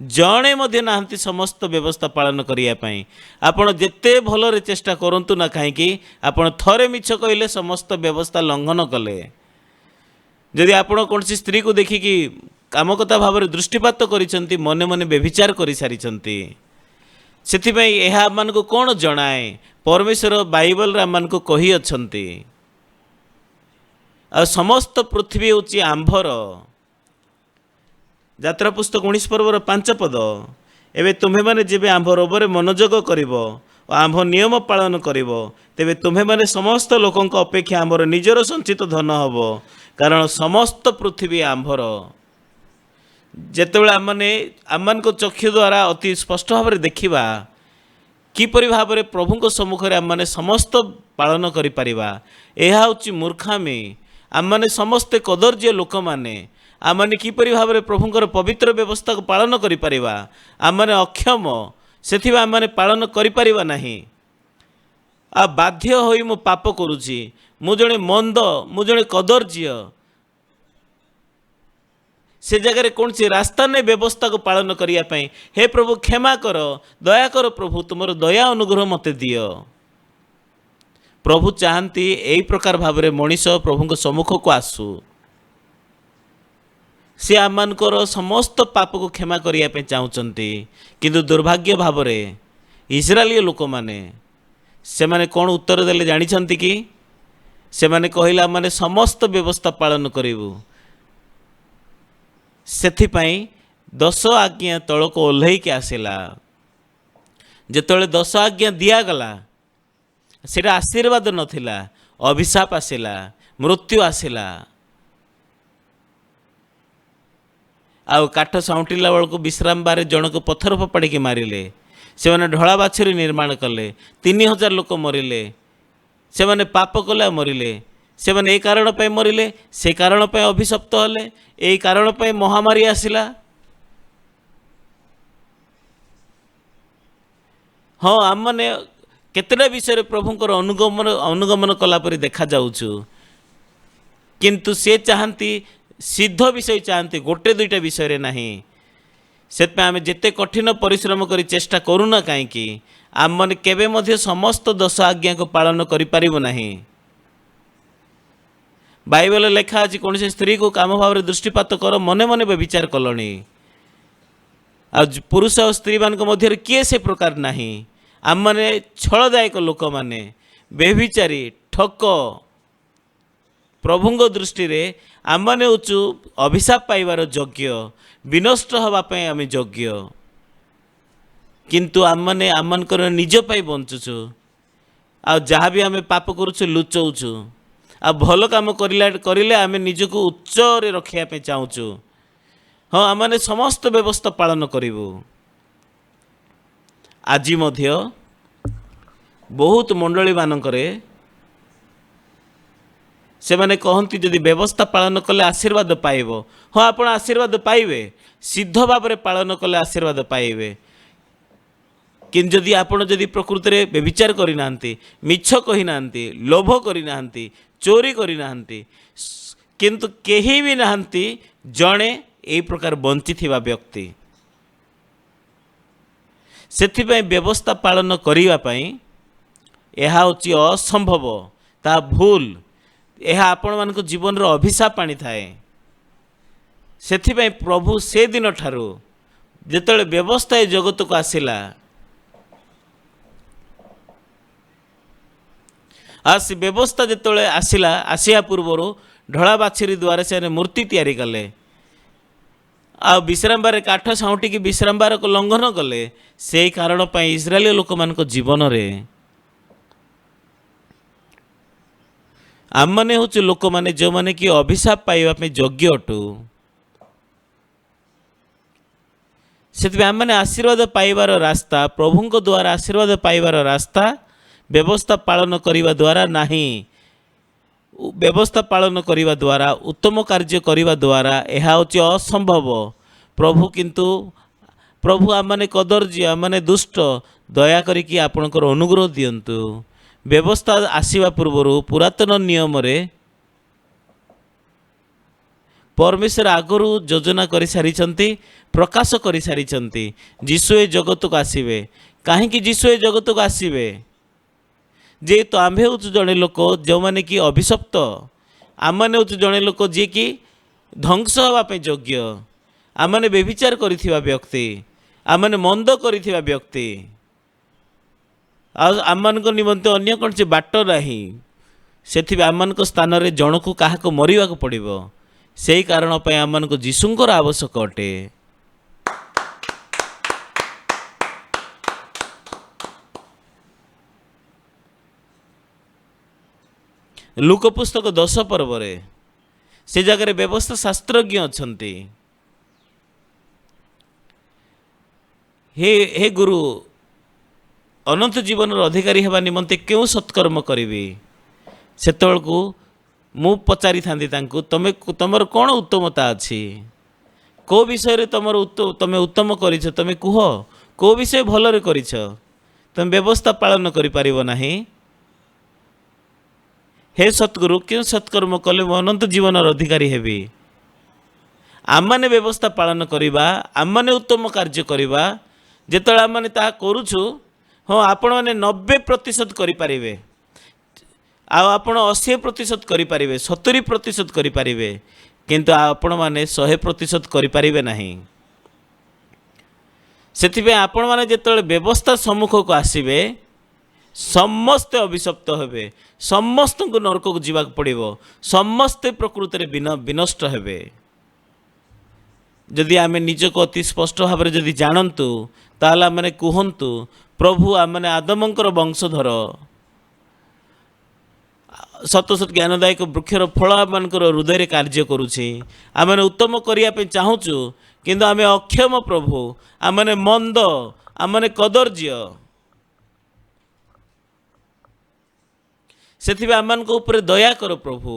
S1: जणे मध्य नाहंती समस्त व्यवस्था पालन करिया पई आपण जेते भलरे चेष्टा करंतु ना काहेकि आपण थरे मिछ कहले समस्त व्यवस्था लंघन कले जदि आपण कौन सी स्त्री को देखिकी कामकता भाव में दृष्टिपात करिसंती मने मने व्यभिचार करि सारिसंती सेथिपई एहा आमनको कौन जणाए परमेश्वर बाइबल रे आमनको कहि अछंती आ समस्त पृथ्वी होची आंभर यात्रा पुस्तक 19 पर्वर 5 पद एवं तुम्हें मैंने जेबे आंभ रोबरे मनोजोग करिवो आंभ नियम पालन करिवो तेबे तुम्हें मैंने समस्त लोकों अपेक्षा आंभर निजर संचित धन हबो कारण समस्त पृथ्वी आंभर जेतेबेले आम चक्षु द्वारा अति स्पष्ट भाव में देखा किपरि भाव में प्रभु सम्मुख में आम समस्त पालन करिपारिबा एहा होची मूर्खामी आम समस्ते कदर्य लोक मैंने आमने किपरि भाव में प्रभुंकर पवित्र व्यवस्था को पालन करिपारिबा आमने अक्षम सेथिबा आमने पालन करिपारिबा नाही आ बाध्य होई मु पाप करूची मु जणे मंद मु जणे कदर्य से जगह कौन सी रास्ता ने व्यवस्था को पालन करिया पई हे प्रभु क्षमा कर दया कर प्रभु तुमर दया अनुग्रह मते दियो प्रभु चाहती एई प्रकार भाव में मनीष प्रभु सम्मुख को आसू सी आमर समस्त पाप को क्षमा करने चाहते किंतु दुर्भाग्य भाव में इस्राएली लोक मैंने से माने कौन उत्तर देले जानी कि से माने कहला माने समस्त व्यवस्था पालन करूँ सेथिपाई 10 आज्ञा तल को ओह्लैक आसला जिते 10 आज्ञा दिगला से आशीर्वाद नथिला अभिशाप आसला मृत्यु आसला ଆଉ କାଠ ସାଉଁଟିଲା ବେଳକୁ ବିଶ୍ରାମ ବାରେ ଜଣକୁ ପଥର ଫୋପାଡ଼ିକି ମାରିଲେ। ସେମାନେ ଢଳା ବାଛୁରୀ ନିର୍ମାଣ କଲେ, 3000 ଲୋକ ମରିଲେ। ସେମାନେ ପାପ କଲେ ଆଉ ମରିଲେ। ସେମାନେ ଏ କାରଣ ପାଇଁ ମରିଲେ, ସେ କାରଣ ପାଇଁ ଅଭିଶପ୍ତ ହେଲେ, ଏଇ କାରଣ ପାଇଁ ମହାମାରୀ ଆସିଲା। ହଁ, ଆମମାନେ କେତେଟା ବିଷୟରେ ପ୍ରଭୁଙ୍କର ଅନୁଗମନ କଲା ପରି ଦେଖାଯାଉଛୁ, କିନ୍ତୁ ସେ ଚାହାନ୍ତି ସିଦ୍ଧ ବିଷୟ ଚାହାନ୍ତି, ଗୋଟେ ଦୁଇଟା ବିଷୟରେ ନାହିଁ। ସେଥିପାଇଁ ଆମେ ଯେତେ କଠିନ ପରିଶ୍ରମ କରି ଚେଷ୍ଟା କରୁନା କାହିଁକି, ଆମମାନେ କେବେ ମଧ୍ୟ ସମସ୍ତ 10 ଆଜ୍ଞାକୁ ପାଳନ କରିପାରିବୁ ନାହିଁ। ବାଇବଲରେ ଲେଖା ଅଛି, କୌଣସି ସ୍ତ୍ରୀକୁ କାମ ଭାବରେ ଦୃଷ୍ଟିପାତ କର, ମନେ ମନେ ବିଚାର କଲଣି। ଆଉ ପୁରୁଷ ଆଉ ସ୍ତ୍ରୀମାନଙ୍କ ମଧ୍ୟରେ କିଏ ସେ ପ୍ରକାର ନାହିଁ। ଆମମାନେ ଛଳଦାୟକ ଲୋକମାନେ, ବ୍ୟଭିଚାରୀ, ଠକ। ପ୍ରଭୁଙ୍କ ଦୃଷ୍ଟିରେ ଆମମାନେ ହେଉଛୁ ଅଭିଶାପ ପାଇବାର ଯୋଗ୍ୟ, ବିନଷ୍ଟ ହେବା ପାଇଁ ଆମେ ଯୋଗ୍ୟ। କିନ୍ତୁ ଆମମାନେ ଆମମାନଙ୍କର ନିଜ ପାଇଁ ବଞ୍ଚୁଛୁ, ଆଉ ଯାହା ବି ଆମେ ପାପ କରୁଛୁ ଲୁଚଉଛୁ, ଆଉ ଭଲ କାମ କରିଲେ ଆମେ ନିଜକୁ ଉଚ୍ଚରେ ରଖିବା ପାଇଁ ଚାହୁଁଛୁ। ହଁ, ଆମମାନେ ସମସ୍ତ ବ୍ୟବସ୍ଥା ପାଳନ କରିବୁ। ଆଜି ମଧ୍ୟ ବହୁତ ମଣ୍ଡଳୀମାନଙ୍କରେ ସେମାନେ କହନ୍ତି ଯଦି ବ୍ୟବସ୍ଥା ପାଳନ କଲେ ଆଶୀର୍ବାଦ ପାଇବ। ହଁ, ଆପଣ ଆଶୀର୍ବାଦ ପାଇବେ, ସିଦ୍ଧ ଭାବରେ ପାଳନ କଲେ ଆଶୀର୍ବାଦ ପାଇବେ। କିନ୍ତୁ ଆପଣ ଯଦି ପ୍ରକୃତରେ ବ୍ୟଭିଚାର କରିନାହାନ୍ତି, ମିଛ କହିନାହାନ୍ତି, ଲୋଭ କରିନାହାନ୍ତି, ଚୋରି କରିନାହାନ୍ତି, କିନ୍ତୁ କେହି ବି ନାହାନ୍ତି ଜଣେ ଏହି ପ୍ରକାର ବଞ୍ଚିଥିବା ବ୍ୟକ୍ତି। ସେଥିପାଇଁ ବ୍ୟବସ୍ଥା ପାଳନ କରିବା ପାଇଁ ଏହା ହେଉଛି ଅସମ୍ଭବ, ତାହା ଭୁଲ, ଏହା ଆପଣମାନଙ୍କ ଜୀବନର ଅଭିଶାପ ଆଣିଥାଏ। ସେଥିପାଇଁ ପ୍ରଭୁ ସେଦିନ ଠାରୁ ଯେତେବେଳେ ବ୍ୟବସ୍ଥା ଏ ଜଗତକୁ ଆସିଲା, ଆଉ ସେ ବ୍ୟବସ୍ଥା ଯେତେବେଳେ ଆସିବା ପୂର୍ବରୁ ଢଳା ବାଛୁରୀ ଦ୍ୱାରା ସେମାନେ ମୂର୍ତ୍ତି ତିଆରି କଲେ, ଆଉ ବିଶ୍ରାମବାରରେ କାଠ ସାଉଁଟିକି ବିଶ୍ରାମବାରକୁ ଲଙ୍ଘନ କଲେ। ସେହି କାରଣ ପାଇଁ ଇସ୍ରାଏଲ ଲୋକମାନଙ୍କ ଜୀବନରେ ଆମମାନେ ହେଉଛୁ ଲୋକମାନେ ଯେଉଁମାନେ କି ଅଭିଶାପ ପାଇବା ପାଇଁ ଯୋଗ୍ୟ ଅଟୁ। ସେଥିପାଇଁ ଆମମାନେ ଆଶୀର୍ବାଦ ପାଇବାର ରାସ୍ତା, ପ୍ରଭୁଙ୍କ ଦ୍ୱାରା ଆଶୀର୍ବାଦ ପାଇବାର ରାସ୍ତା ବ୍ୟବସ୍ଥା ପାଳନ କରିବା ଦ୍ୱାରା ନାହିଁ। ବ୍ୟବସ୍ଥା ପାଳନ କରିବା ଦ୍ୱାରା, ଉତ୍ତମ କାର୍ଯ୍ୟ କରିବା ଦ୍ୱାରା ଏହା ହେଉଛି ଅସମ୍ଭବ। ପ୍ରଭୁ ଆମମାନେ କଦର୍ଯ୍ୟ, ଆମମାନେ ଦୁଷ୍ଟ, ଦୟାକରିକି ଆପଣଙ୍କର ଅନୁଗ୍ରହ ଦିଅନ୍ତୁ। ବ୍ୟବସ୍ଥା ଆସିବା ପୂର୍ବରୁ ପୁରାତନ ନିୟମରେ ପରମେଶ୍ୱର ଆଗରୁ ଯୋଜନା କରିସାରିଛନ୍ତି, ପ୍ରକାଶ କରିସାରିଛନ୍ତି ଯୀଶୁ ଏ ଜଗତକୁ ଆସିବେ। କାହିଁକି ଯୀଶୁ ଏ ଜଗତକୁ ଆସିବେ? ଯେହେତୁ ଆମ୍ଭେ ହେଉଛୁ ଜଣେ ଲୋକ ଯେଉଁମାନେ କି ଅଭିଶପ୍ତ, ଆମମାନେ ହେଉଛୁ ଜଣେ ଲୋକ ଯିଏକି ଧ୍ୱଂସ ହେବା ପାଇଁ ଯୋଗ୍ୟ। ଆମମାନେ ବ୍ୟଭିଚାର କରିଥିବା ବ୍ୟକ୍ତି, ଆମମାନେ ମନ୍ଦ କରିଥିବା ବ୍ୟକ୍ତି, ଆଉ ଆମମାନଙ୍କ ନିମନ୍ତେ ଅନ୍ୟ କୌଣସି ବାଟ ନାହିଁ। ସେଥିପାଇଁ ଆମମାନଙ୍କ ସ୍ଥାନରେ ଜଣକୁ କାହାକୁ ମରିବାକୁ ପଡ଼ିବ। ସେହି କାରଣ ପାଇଁ ଆମମାନଙ୍କୁ ଯୀଶୁଙ୍କର ଆବଶ୍ୟକ ଅଟେ। ଲୁକ ପୁସ୍ତକ 10 ପର୍ବରେ ସେ ଜାଗାରେ ବ୍ୟବସ୍ଥା ଶାସ୍ତ୍ରଜ୍ଞ ଅଛନ୍ତି। ହେ ଗୁରୁ, ଅନନ୍ତ ଜୀବନର ଅଧିକାରୀ ହେବା ନିମନ୍ତେ କେଉଁ ସତ୍କର୍ମ କରିବି? ସେତେବେଳକୁ ମୁଁ ପଚାରିଥାନ୍ତି ତାଙ୍କୁ, ତମର କ'ଣ ଉତ୍ତମତା ଅଛି? କେଉଁ ବିଷୟରେ ତମେ ଉତ୍ତମ କରିଛ? ତମେ କୁହ, କେଉଁ ବିଷୟ ଭଲରେ କରିଛ? ତମେ ବ୍ୟବସ୍ଥା ପାଳନ କରିପାରିବ ନାହିଁ। ହେ ସତ୍ଗୁରୁ, କେଉଁ ସତ୍କର୍ମ କଲେ ମୁଁ ଅନନ୍ତ ଜୀବନର ଅଧିକାରୀ ହେବି? ଆମମାନେ ବ୍ୟବସ୍ଥା ପାଳନ କରିବା, ଆମମାନେ ଉତ୍ତମ କାର୍ଯ୍ୟ କରିବା। ଯେତେବେଳେ ଆମମାନେ ତାହା କରୁଛୁ, ହଁ, ଆପଣମାନେ 90% କରିପାରିବେ, ଆଉ ଆପଣ 80% କରିପାରିବେ, 70% କରିପାରିବେ, କିନ୍ତୁ ଆପଣମାନେ 100% କରିପାରିବେ ନାହିଁ। ସେଥିପାଇଁ ଆପଣମାନେ ଯେତେବେଳେ ବ୍ୟବସ୍ଥା ସମ୍ମୁଖକୁ ଆସିବେ, ସମସ୍ତେ ଅଭିଶପ୍ତ ହେବେ, ସମସ୍ତଙ୍କୁ ନରକକୁ ଯିବାକୁ ପଡ଼ିବ, ସମସ୍ତେ ପ୍ରକୃତରେ ବିନଷ୍ଟ ହେବେ। ଯଦି ଆମେ ନିଜକୁ ଅତି ସ୍ପଷ୍ଟ ଭାବରେ ଯଦି ଜାଣନ୍ତୁ, ତାହେଲେ ଆମମାନେ କୁହନ୍ତୁ, ପ୍ରଭୁ, ଆମମାନେ ଆଦମଙ୍କର ବଂଶଧର, ସତ ଜ୍ଞାନଦାୟକ ବୃକ୍ଷର ଫଳ ଆମମାନଙ୍କର ହୃଦୟରେ କାର୍ଯ୍ୟ କରୁଛି। ଆମମାନେ ଉତ୍ତମ କରିବା ପାଇଁ ଚାହୁଁଛୁ, କିନ୍ତୁ ଆମେ ଅକ୍ଷମ ପ୍ରଭୁ, ଆମମାନେ ମନ୍ଦ, ଆମମାନେ କଦର୍ଯ୍ୟ। ସେଥିପାଇଁ ଆମମାନଙ୍କ ଉପରେ ଦୟା କର ପ୍ରଭୁ।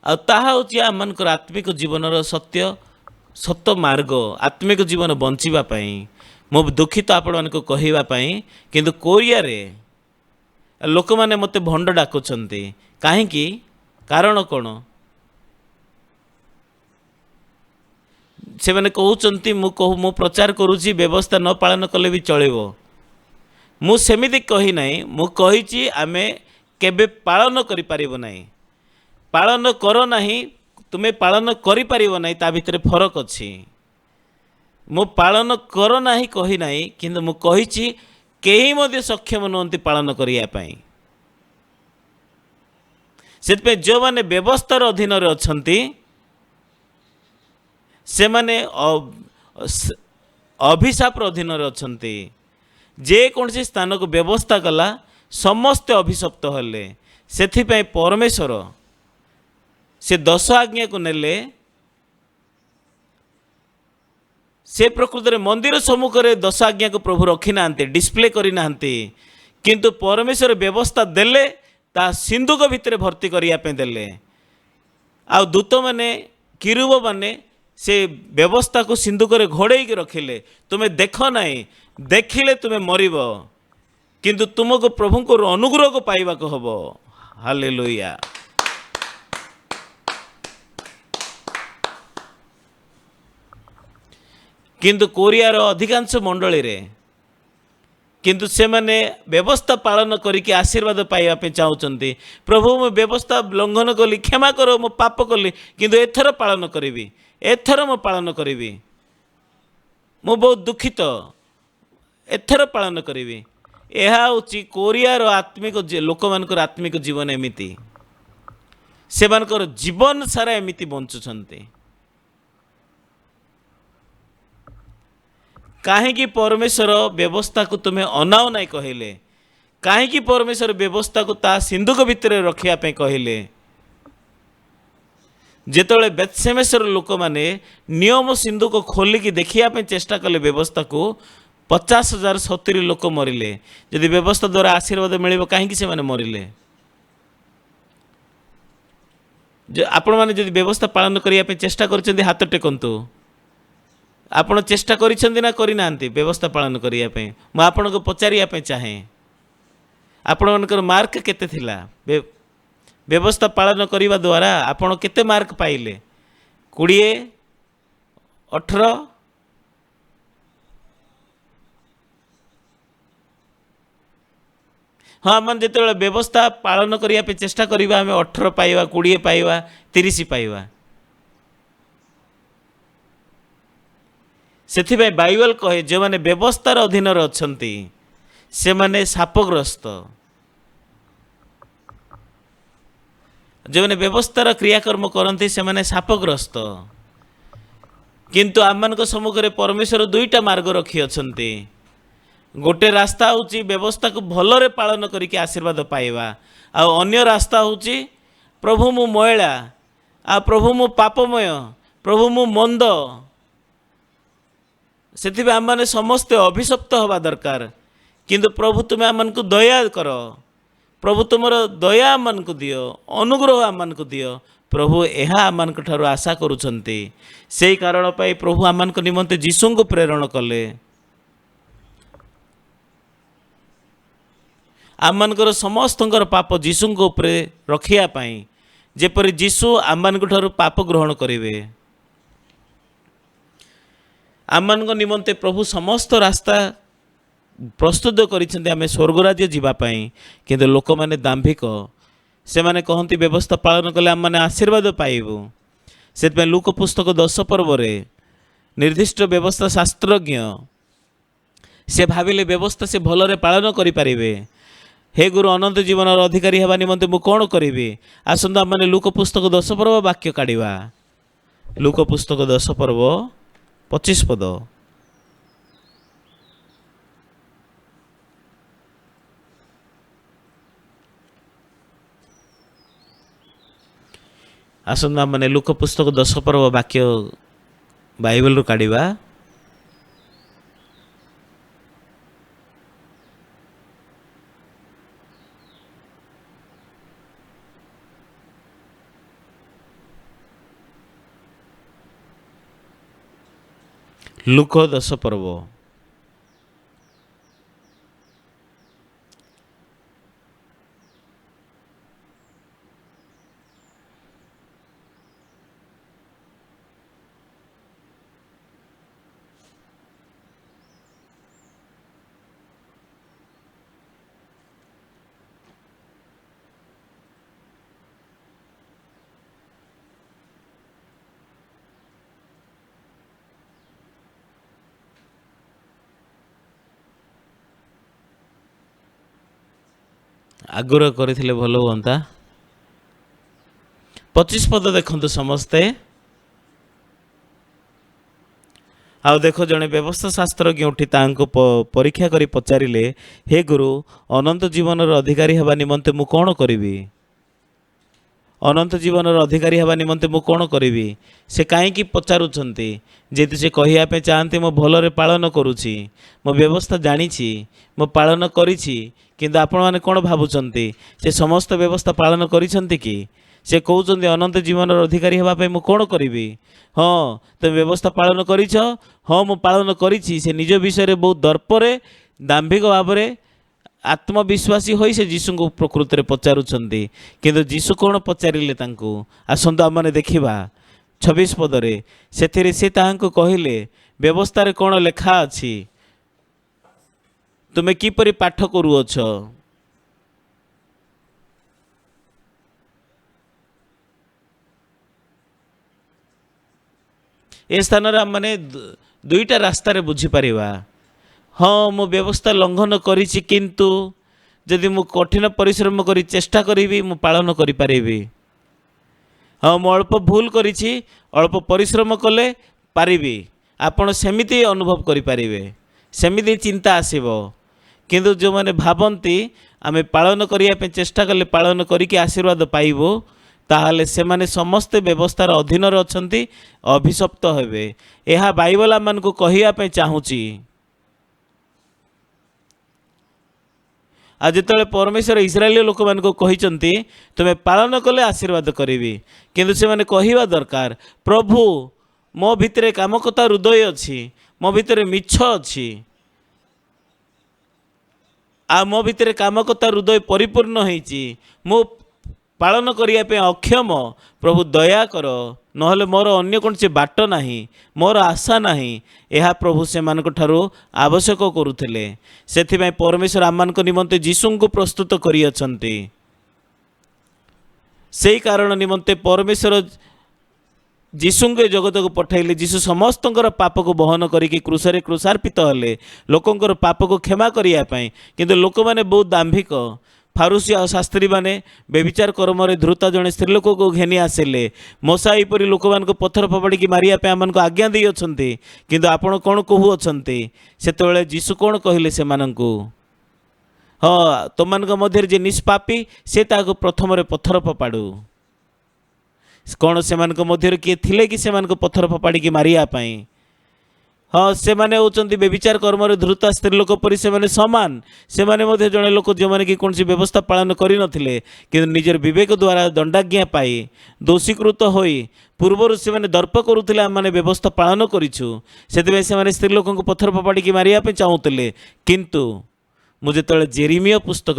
S1: ଆଉ ତାହା ହେଉଛି ଆମମାନଙ୍କର ଆତ୍ମିକ ଜୀବନର ସତ ମାର୍ଗ, ଆତ୍ମିକ ଜୀବନ ବଞ୍ଚିବା ପାଇଁ। ମୁଁ ଦୁଃଖିତ ଆପଣମାନଙ୍କୁ କହିବା ପାଇଁ, କିନ୍ତୁ କୋରିଆରେ ଲୋକମାନେ ମୋତେ ଭଣ୍ଡ ଡାକୁଛନ୍ତି। କାହିଁକି? କାରଣ କ'ଣ? ସେମାନେ କହୁଛନ୍ତି ମୁଁ ପ୍ରଚାର କରୁଛି ବ୍ୟବସ୍ଥା ନ ପାଳନ କଲେ ବି ଚଳିବ। ମୁଁ ସେମିତି କହି ନାହିଁ, ମୁଁ କହିଛି ଆମେ କେବେ ପାଳନ କରିପାରିବ ନାହିଁ। ପାଳନ କର ନାହିଁ, ତୁମେ ପାଳନ କରିପାରିବ ନାହିଁ, ତା ଭିତରେ ଫରକ ଅଛି। ମୁଁ ପାଳନ କର ନାହିଁ କହି ନାହିଁ, କିନ୍ତୁ ମୁଁ କହିଛି କେହି ମଧ୍ୟ ସକ୍ଷମ ନୁହନ୍ତି ପାଳନ କରିବା ପାଇଁ। ସେଥିପାଇଁ ଯେଉଁମାନେ ବ୍ୟବସ୍ଥାର ଅଧୀନରେ ଅଛନ୍ତି ସେମାନେ ଅଭିଶାପର ଅଧୀନରେ ଅଛନ୍ତି। ଯେକୌଣସି ସ୍ଥାନକୁ ବ୍ୟବସ୍ଥା କଲା ସମସ୍ତେ ଅଭିଶପ୍ତ ହେଲେ। ସେଥିପାଇଁ ପରମେଶ୍ୱର ସେ 10 ଆଜ୍ଞାକୁ ନେଲେ। ସେ ପ୍ରକୃତରେ ମନ୍ଦିର ସମ୍ମୁଖରେ 10 ଆଜ୍ଞାକୁ ପ୍ରଭୁ ରଖିନାହାନ୍ତି, ଡିସପ୍ଲେ କରିନାହାନ୍ତି, କିନ୍ତୁ ପରମେଶ୍ୱର ବ୍ୟବସ୍ଥା ଦେଲେ ତା ସିନ୍ଧୁକ ଭିତରେ ଭର୍ତ୍ତି କରିବା ପାଇଁ ଦେଲେ। ଆଉ ଦୂତମାନେ, କିରୁବମାନେ ସେ ବ୍ୟବସ୍ଥାକୁ ସିନ୍ଧୁକରେ ଘୋଡ଼େଇକି ରଖିଲେ। ତୁମେ ଦେଖ ନାହିଁ, ଦେଖିଲେ ତୁମେ ମରିବ, କିନ୍ତୁ ତୁମକୁ ପ୍ରଭୁଙ୍କର ଅନୁଗ୍ରହକୁ ପାଇବାକୁ ହେବ। ହାଲେଲୁୟା। କିନ୍ତୁ କୋରିଆର ଅଧିକାଂଶ ମଣ୍ଡଳୀରେ କିନ୍ତୁ ସେମାନେ ବ୍ୟବସ୍ଥା ପାଳନ କରିକି ଆଶୀର୍ବାଦ ପାଇବା ପାଇଁ ଚାହୁଁଛନ୍ତି। ପ୍ରଭୁ ମୁଁ ବ୍ୟବସ୍ଥା ଲଙ୍ଘନ କଲି, କ୍ଷମା କର, ମୁଁ ପାପ କଲି, କିନ୍ତୁ ଏଥର ପାଳନ କରିବି, ଏଥର ମୁଁ ପାଳନ କରିବି, ମୁଁ ବହୁତ ଦୁଃଖିତ, ଏଥର ପାଳନ କରିବି। ଏହା ହେଉଛି କୋରିଆର ଲୋକମାନଙ୍କର ଆତ୍ମିକ ଜୀବନ। ଏମିତି ସେମାନଙ୍କର ଜୀବନ ସାରା ଏମିତି ବଞ୍ଚୁଛନ୍ତି। କାହିଁକି ପରମେଶ୍ୱର ବ୍ୟବସ୍ଥାକୁ ତୁମେ ଅନାଅ ନାହିଁ କହିଲେ? କାହିଁକି ପରମେଶ୍ୱର ବ୍ୟବସ୍ଥାକୁ ତା ସିନ୍ଧୁକ ଭିତରେ ରଖିବା ପାଇଁ କହିଲେ? ଯେତେବେଳେ ବେତ୍‌ଶେମେଶର ଲୋକମାନେ ନିୟମ ସିନ୍ଧୁକ ଖୋଲିକି ଦେଖିବା ପାଇଁ ଚେଷ୍ଟା କଲେ ବ୍ୟବସ୍ଥାକୁ, 50,000 70 ଲୋକ ମରିଲେ। ଯଦି ବ୍ୟବସ୍ଥା ଦ୍ୱାରା ଆଶୀର୍ବାଦ ମିଳିବ, କାହିଁକି ସେମାନେ ମରିଲେ? ଆପଣମାନେ ଯଦି ବ୍ୟବସ୍ଥା ପାଳନ କରିବା ପାଇଁ ଚେଷ୍ଟା କରିଛନ୍ତି, ହାତ ଟେକନ୍ତୁ। ଆପଣ ଚେଷ୍ଟା କରିଛନ୍ତି ନା କରିନାହାନ୍ତି ବ୍ୟବସ୍ଥା ପାଳନ କରିବା ପାଇଁ? ମୁଁ ଆପଣଙ୍କୁ ପଚାରିବା ପାଇଁ ଚାହେଁ, ଆପଣମାନଙ୍କର ମାର୍କ କେତେ ଥିଲା? ବ୍ୟବସ୍ଥା ପାଳନ କରିବା ଦ୍ୱାରା ଆପଣ କେତେ ମାର୍କ ପାଇଲେ? 20, 18? ହଁ, ଆମେ ଯେତେବେଳେ ବ୍ୟବସ୍ଥା ପାଳନ କରିବା ପାଇଁ ଚେଷ୍ଟା କରିବା, ଆମେ 18 ପାଇବା, 20 ପାଇବା, 30 ପାଇବା। ସେଥିପାଇଁ ବାଇବଲ କହେ ଯେଉଁମାନେ ବ୍ୟବସ୍ଥାର ଅଧୀନରେ ଅଛନ୍ତି ସେମାନେ ଶାପଗ୍ରସ୍ତ। ଯେଉଁମାନେ ବ୍ୟବସ୍ଥାର କ୍ରିୟାକର୍ମ କରନ୍ତି ସେମାନେ ଶାପଗ୍ରସ୍ତ। କିନ୍ତୁ ଆମମାନଙ୍କ ସମ୍ମୁଖରେ ପରମେଶ୍ୱର 2ଟା ମାର୍ଗ ରଖିଅଛନ୍ତି। ଗୋଟେ ରାସ୍ତା ହେଉଛି ବ୍ୟବସ୍ଥାକୁ ଭଲରେ ପାଳନ କରିକି ଆଶୀର୍ବାଦ ପାଇବା, ଆଉ ଅନ୍ୟ ରାସ୍ତା ହେଉଛି ପ୍ରଭୁ ମୁଁ ମଇଳା, ଆଉ ପ୍ରଭୁ ମୁଁ ପାପମୟ, ପ୍ରଭୁ ମୁଁ ମନ୍ଦ। ସେଥିପାଇଁ ଆମମାନେ ସମସ୍ତେ ଅଭିଶପ୍ତ ହେବା ଦରକାର। କିନ୍ତୁ ପ୍ରଭୁ ତୁମେ ଆମମାନଙ୍କୁ ଦୟା କର, ପ୍ରଭୁ ତୁମର ଦୟା ଆମମାନଙ୍କୁ ଦିଅ, ଅନୁଗ୍ରହ ଆମମାନଙ୍କୁ ଦିଅ। ପ୍ରଭୁ ଏହା ଆମମାନଙ୍କ ଠାରୁ ଆଶା କରୁଛନ୍ତି। ସେହି କାରଣ ପାଇଁ ପ୍ରଭୁ ଆମମାନଙ୍କ ନିମନ୍ତେ ଯୀଶୁଙ୍କୁ ପ୍ରେରଣ କଲେ। ଆମମାନଙ୍କର ସମସ୍ତଙ୍କର ପାପ ଯୀଶୁଙ୍କ ଉପରେ ରଖିବା ପାଇଁ, ଯେପରି ଯୀଶୁ ଆମମାନଙ୍କ ଠାରୁ ପାପ ଗ୍ରହଣ କରିବେ। ଆମମାନଙ୍କ ନିମନ୍ତେ ପ୍ରଭୁ ସମସ୍ତ ରାସ୍ତା ପ୍ରସ୍ତୁତ କରିଛନ୍ତି ଆମେ ସ୍ୱର୍ଗରାଜ୍ୟ ଯିବା ପାଇଁ। କିନ୍ତୁ ଲୋକମାନେ ଦାମ୍ଭିକ, ସେମାନେ କହନ୍ତି ବ୍ୟବସ୍ଥା ପାଳନ କଲେ ଆମମାନେ ଆଶୀର୍ବାଦ ପାଇବୁ। ସେଥିପାଇଁ ଲୁକ ପୁସ୍ତକ 10 ପର୍ବରେ ନିର୍ଦ୍ଦିଷ୍ଟ ବ୍ୟବସ୍ଥା ଶାସ୍ତ୍ରଜ୍ଞ ସେ ଭାବିଲେ ବ୍ୟବସ୍ଥା ସେ ଭଲରେ ପାଳନ କରିପାରିବେ। ହେ ଗୁରୁ, ଅନନ୍ତ ଜୀବନର ଅଧିକାରୀ ହେବା ନିମନ୍ତେ ମୁଁ କ'ଣ କରିବି? ଆସନ୍ତୁ ଆମମାନେ ଲୁକ ପୁସ୍ତକ 10 ପର୍ବ ବାକ୍ୟ କାଢ଼ିବା। ଲୁକ ପୁସ୍ତକ 10 ପର୍ବ 25 ପଦ। ଆସନ୍ତୁ ଆମମାନେ ଲୁକ ପୁସ୍ତକ 10 ପର୍ବ ବାକ୍ୟ ବାଇବଲରୁ କାଢ଼ିବା। ଲୁକ 10 ପର୍ବ ଆଗ୍ରହ କରିଥିଲେ ଭଲ ହୁଅନ୍ତା। 25 ପଦ ଦେଖନ୍ତୁ ସମସ୍ତେ। ଆଉ ଦେଖ, ଜଣେ ବ୍ୟବସ୍ଥା ଶାସ୍ତ୍ରଜ୍ଞ ଉଠି ତାଙ୍କୁ ପରୀକ୍ଷା କରି ପଚାରିଲେ, ହେ ଗୁରୁ, ଅନନ୍ତ ଜୀବନର ଅଧିକାରୀ ହେବା ନିମନ୍ତେ ମୁଁ କ'ଣ କରିବି? ଅନନ୍ତ ଜୀବନର ଅଧିକାରୀ ହେବା ନିମନ୍ତେ ମୁଁ କ'ଣ କରିବି? ସେ କାହିଁକି ପଚାରୁଛନ୍ତି? ଯେହେତୁ ସେ କହିବା ପାଇଁ ଚାହାନ୍ତି ମୁଁ ଭଲରେ ପାଳନ କରୁଛି, ମୋ ବ୍ୟବସ୍ଥା ଜାଣିଛି, ମୁଁ ପାଳନ କରିଛି। କିନ୍ତୁ ଆପଣମାନେ କ'ଣ ଭାବୁଛନ୍ତି ସେ ସମସ୍ତ ବ୍ୟବସ୍ଥା ପାଳନ କରିଛନ୍ତି କି? ସେ କହୁଛନ୍ତି ଅନନ୍ତ ଜୀବନର ଅଧିକାରୀ ହେବା ପାଇଁ ମୁଁ କ'ଣ କରିବି? ହଁ, ତୁମେ ବ୍ୟବସ୍ଥା ପାଳନ କରିଛ? ହଁ, ମୁଁ ପାଳନ କରିଛି। ସେ ନିଜ ବିଷୟରେ ବହୁତ ଦର୍ପରେ ଦାମ୍ଭିକ ଭାବରେ ଆତ୍ମବିଶ୍ୱାସୀ ହୋଇ ସେ ଯୀଶୁଙ୍କୁ ପ୍ରକୃତରେ ପଚାରୁଛନ୍ତି। କିନ୍ତୁ ଯୀଶୁ କ'ଣ ପଚାରିଲେ ତାଙ୍କୁ? ଆସନ୍ତୁ ଆମମାନେ ଦେଖିବା 26 ପଦରେ। ସେଥିରେ ସେ ତାହାଙ୍କୁ କହିଲେ, ବ୍ୟବସ୍ଥାରେ କ'ଣ ଲେଖା ଅଛି? ତୁମେ କିପରି ପାଠ କରୁଅଛ? ଏ ସ୍ଥାନରେ ଆମମାନେ ଦୁଇଟା ରାସ୍ତାରେ ବୁଝିପାରିବା। ହଁ, ମୁଁ ବ୍ୟବସ୍ଥା ଲଙ୍ଘନ କରିଛି, କିନ୍ତୁ ଯଦି ମୁଁ କଠିନ ପରିଶ୍ରମ କରି ଚେଷ୍ଟା କରିବି ମୁଁ ପାଳନ କରିପାରିବି। ହଁ, ମୁଁ ଅଳ୍ପ ଭୁଲ କରିଛି, ଅଳ୍ପ ପରିଶ୍ରମ କଲେ ପାରିବି। ଆପଣ ସେମିତି ଅନୁଭବ କରିପାରିବେ, ସେମିତି ଚିନ୍ତା ଆସିବ। କିନ୍ତୁ ଯେଉଁମାନେ ଭାବନ୍ତି ଆମେ ପାଳନ କରିବା ପାଇଁ ଚେଷ୍ଟା କଲେ ପାଳନ କରିକି ଆଶୀର୍ବାଦ ପାଇବୁ, ତାହେଲେ ସେମାନେ ସମସ୍ତେ ବ୍ୟବସ୍ଥାର ଅଧୀନରେ ଅଛନ୍ତି, ଅଭିଶପ୍ତ ହେବେ। ଏହା ବାଇବଲ ଆମମାନଙ୍କୁ କହିବା ପାଇଁ ଚାହୁଁଛି। ଆଉ ଯେତେବେଳେ ପରମେଶ୍ୱର ଇସ୍ରାଏଲ ଲୋକମାନଙ୍କୁ କହିଛନ୍ତି ତୁମେ ପାଳନ କଲେ ଆଶୀର୍ବାଦ କରିବି, କିନ୍ତୁ ସେମାନେ କହିବା ଦରକାର, ପ୍ରଭୁ ମୋ ଭିତରେ କାମକତା ହୃଦୟ ଅଛି, ମୋ ଭିତରେ ମିଛ ଅଛି, ଆଉ ମୋ ଭିତରେ କାମକତା ହୃଦୟ ପରିପୂର୍ଣ୍ଣ ହେଇଛି, ମୁଁ ପାଳନ କରିବା ପାଇଁ ଅକ୍ଷମ। ପ୍ରଭୁ ଦୟାକର, ନହେଲେ ମୋର ଅନ୍ୟ କୌଣସି ବାଟ ନାହିଁ, ମୋର ଆଶା ନାହିଁ। ଏହା ପ୍ରଭୁ ସେମାନଙ୍କ ଠାରୁ ଆବଶ୍ୟକ କରୁଥିଲେ। ସେଥିପାଇଁ ପରମେଶ୍ୱର ଆମମାନଙ୍କ ନିମନ୍ତେ ଯୀଶୁଙ୍କୁ ପ୍ରସ୍ତୁତ କରିଅଛନ୍ତି। ସେହି କାରଣ ନିମନ୍ତେ ପରମେଶ୍ୱର ଯୀଶୁଙ୍କୁ ଏ ଜଗତକୁ ପଠାଇଲେ। ଯୀଶୁ ସମସ୍ତଙ୍କର ପାପକୁ ବହନ କରିକି କ୍ରୁଶରେ କ୍ରୁଶାର୍ପିତ ହେଲେ, ଲୋକଙ୍କର ପାପକୁ କ୍ଷମା କରିବା ପାଇଁ। କିନ୍ତୁ ଲୋକମାନେ ବହୁତ ଦାମ୍ଭିକ। ଫାରୁସି ଆଉ ଶାସ୍ତ୍ରୀମାନେ ବ୍ୟଭିଚାର କର୍ମରେ ଧୃତ ଜଣେ ସ୍ତ୍ରୀ ଲୋକକୁ ଘେନି ଆସିଲେ। ମଶା ଏହିପରି ଲୋକମାନଙ୍କୁ ପଥର ଫୋପାଡ଼ିକି ମାରିବା ପାଇଁ ଆମମାନଙ୍କୁ ଆଜ୍ଞା ଦେଇଅଛନ୍ତି, କିନ୍ତୁ ଆପଣ କ'ଣ କହୁଅଛନ୍ତି? ସେତେବେଳେ ଯୀଶୁ କ'ଣ କହିଲେ ସେମାନଙ୍କୁ? ହଁ, ତୁମମାନଙ୍କ ମଧ୍ୟରେ ଯିଏ ନିଷ୍ପାପୀ ସେ ତାହାକୁ ପ୍ରଥମରେ ପଥର ଫୋପାଡ଼ୁ। କ'ଣ ସେମାନଙ୍କ ମଧ୍ୟରେ କିଏ ଥିଲେ କି ସେମାନଙ୍କୁ ପଥର ଫୋପାଡ଼ିକି ମାରିବା ପାଇଁ? ହଁ, ସେମାନେ ହେଉଛନ୍ତି ବ୍ୟଭିଚାର କର୍ମରେ ଧୃତା ସ୍ତ୍ରୀ ଲୋକ ପରି ସେମାନେ ସମାନ। ସେମାନେ ମଧ୍ୟ ଜଣେ ଲୋକ ଯେଉଁମାନେ କି କୌଣସି ବ୍ୟବସ୍ଥା ପାଳନ କରିନଥିଲେ, କିନ୍ତୁ ନିଜର ବିବେକ ଦ୍ୱାରା ଦଣ୍ଡାଜ୍ଞା ପାଇ ଦୋଷୀକୃତ ହୋଇ ପୂର୍ବରୁ ସେମାନେ ଦର୍ପ କରୁଥିଲେ ଆମମାନେ ବ୍ୟବସ୍ଥା ପାଳନ କରିଛୁ, ସେଥିପାଇଁ ସେମାନେ ସ୍ତ୍ରୀ ଲୋକଙ୍କୁ ପଥର ଫୋପାଡ଼ିକି ମାରିବା ପାଇଁ ଚାହୁଁଥିଲେ। କିନ୍ତୁ ମୁଁ ଯେତେବେଳେ ଜେରେମିୟା ପୁସ୍ତକ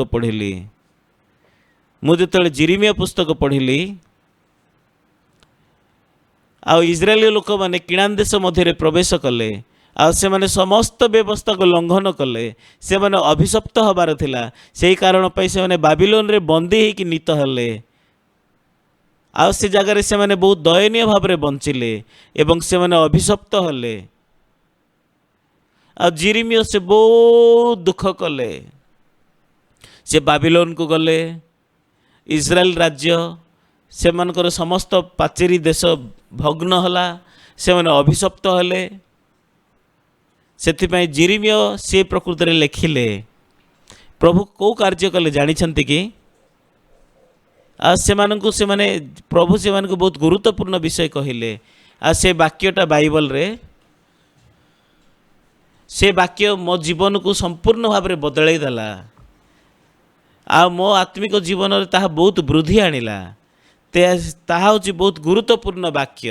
S1: ପଢ଼ିଲି ଆଉ ଇସ୍ରାଏଲ ଲୋକମାନେ କିଣାନ ଦେଶ ମଧ୍ୟରେ ପ୍ରବେଶ କଲେ, ଆଉ ସେମାନେ ସମସ୍ତ ବ୍ୟବସ୍ଥାକୁ ଲଙ୍ଘନ କଲେ, ସେମାନେ ଅଭିଶପ୍ତ ହେବାର ଥିଲା। ସେହି କାରଣ ପାଇଁ ସେମାନେ ବାବିଲୋନରେ ବନ୍ଦୀ ହୋଇକି ନୀତ ହେଲେ। ଆଉ ସେ ଜାଗାରେ ସେମାନେ ବହୁତ ଦୟନୀୟ ଭାବରେ ବଞ୍ଚିଲେ ଏବଂ ସେମାନେ ଅଭିଶପ୍ତ ହେଲେ। ଆଉ ଜେରେମିୟା ସେ ବହୁତ ଦୁଃଖ କଲେ। ସେ ବାବିଲୋନକୁ ଗଲେ, ଇସ୍ରାଏଲ ରାଜ୍ୟ ସେମାନଙ୍କର ସମସ୍ତ ପାଚେରୀ ଦେଶ ଭଗ୍ନ ହେଲା, ସେମାନେ ଅଭିଶପ୍ତ ହେଲେ। ସେଥିପାଇଁ ଜେରେମିୟା ସେ ପ୍ରକୃତରେ ଲେଖିଲେ। ପ୍ରଭୁ କେଉଁ କାର୍ଯ୍ୟ କଲେ ଜାଣିଛନ୍ତି କି? सेमानंकु से माने प्रभु से मानक बहुत गुरुत्वपूर्ण विषय कहले से वाक्यटा बाइबल रे से वाक्य मो जीवन को संपूर्ण भाव में बदलाई देला मो आत्मिक जीवन रे ताहा बहुत वृद्धि आनिला ताहा होची बहुत गुरुत्वपूर्ण वाक्य।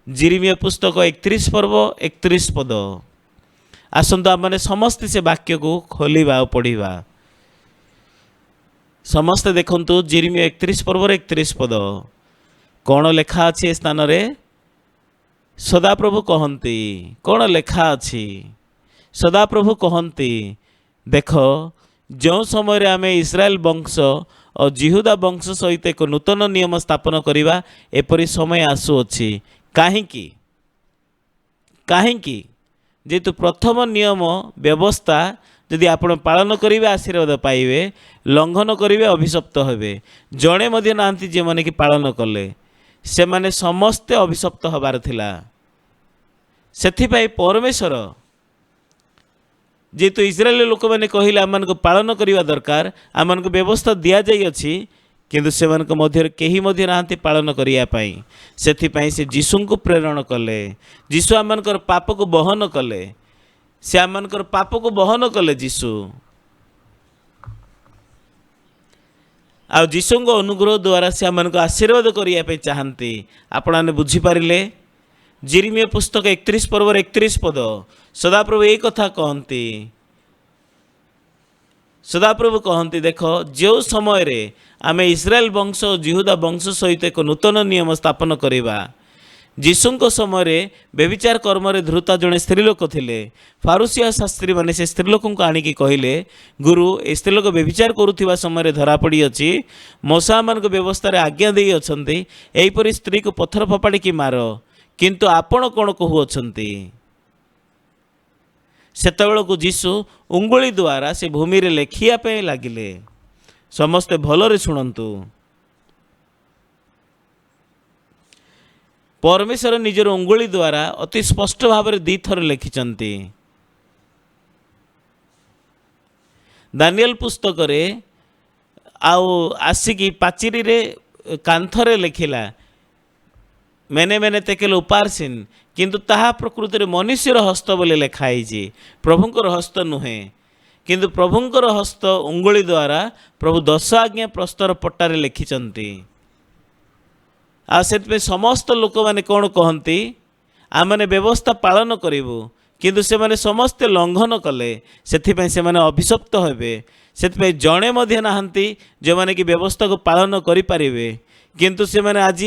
S1: जिरिमिया पुस्तक 31 पर्व 31 पद आसंतु आमने समस्त से वाक्य को खोलिबा और पढ़िबा। समस्त देखंतु जिरिमिया 31 पर्व 31 पद कौन लेखा अच्छी स्थान रे सदाप्रभु कहती कौन लेखा अच्छी सदाप्रभु कहती देख जो समय आम इस्राएल वंश और जिहुदा वंश सहित एक नूतन नियम स्थापन करवा एपरी समय आसुअछि काहींकी काहींकी जेतु प्रथम नियम व्यवस्था यदि आपण पालन करेंगे आशीर्वाद पाइबे लंघन करेंगे अभिशप्त हेबे जड़े मध्य नांती जे माने कि पालन कले से माने समस्ते अभिशप्त हबार थिला। सेथिपाई परमेश्वर जेतु इस्राएल लोक मैंने कहले आम पालन करने दरकार आम व्यवस्था दि जाइए किंतु से मध्य केही मध्य नांती पालन करने से जीशु को प्रेरण कले जीशु आम पाप को बहन कले से आम पाप को बहन कले जीशु आ जीशु अनुग्रह द्वारा से आम आशीर्वाद करने चाहती आपण मैंने बुझीपारे। जिरिमिया पुस्तक 31 पर्व 31 पद सदाप्रभु एक कथा कहती सदाप्रभु कहती देख जो समय रे आम इस्राएल वंश और जिहुदा वंश सहित एक नूतन नियम स्थापन करवा जीशुଙ୍କ समय रे व्यभिचार कर्म रे धृता जड़े स्त्रीलोक थिले फारुसिया शास्त्री माने से स्त्रीलोक आनिकी कहले गुरु ए स्त्रीलोक व्यभिचार करुवा समय धरा पड़ी अच्छी मूसा मान व्यवस्था रे आज्ञा दे अछंती एहीपरि स्त्री को पत्थर फपाड़ी की मार किंतु आपण कौन कहउछंती सेतबेलକୁ जीशु उंगुली द्वारा से भूमि रे लेखिया पे लागिले। समस्ते भलरे शुणंतु परमेश्वर निजर उंगुली द्वारा अति स्पष्ट भाव में दी थर लिखिचंती। दानियल पुस्तक रे आउ आसिकी पाचिरी रे कांथरे लिखिला मैंने मैंने तेकेल उपारसिन किंतु ताहा प्रकृति में मनुष्यर हस्त बोले लिखाई प्रभुंकर हस्त नुहे किंतु प्रभुंकर हस्त उंगुली द्वारा प्रभु 10 आज्ञा प्रस्तर पट्टारे लिखिचंती। आ से समस्त लोक मैंने कौन कहती आम मैंने व्यवस्था पालन करूँ किंतु से माने समस्ते लंघन कले से माने अभिशप्त हेबे से जड़े मध्य नाहंती जो माने कि व्यवस्था को पालन करें किंतु से माने आज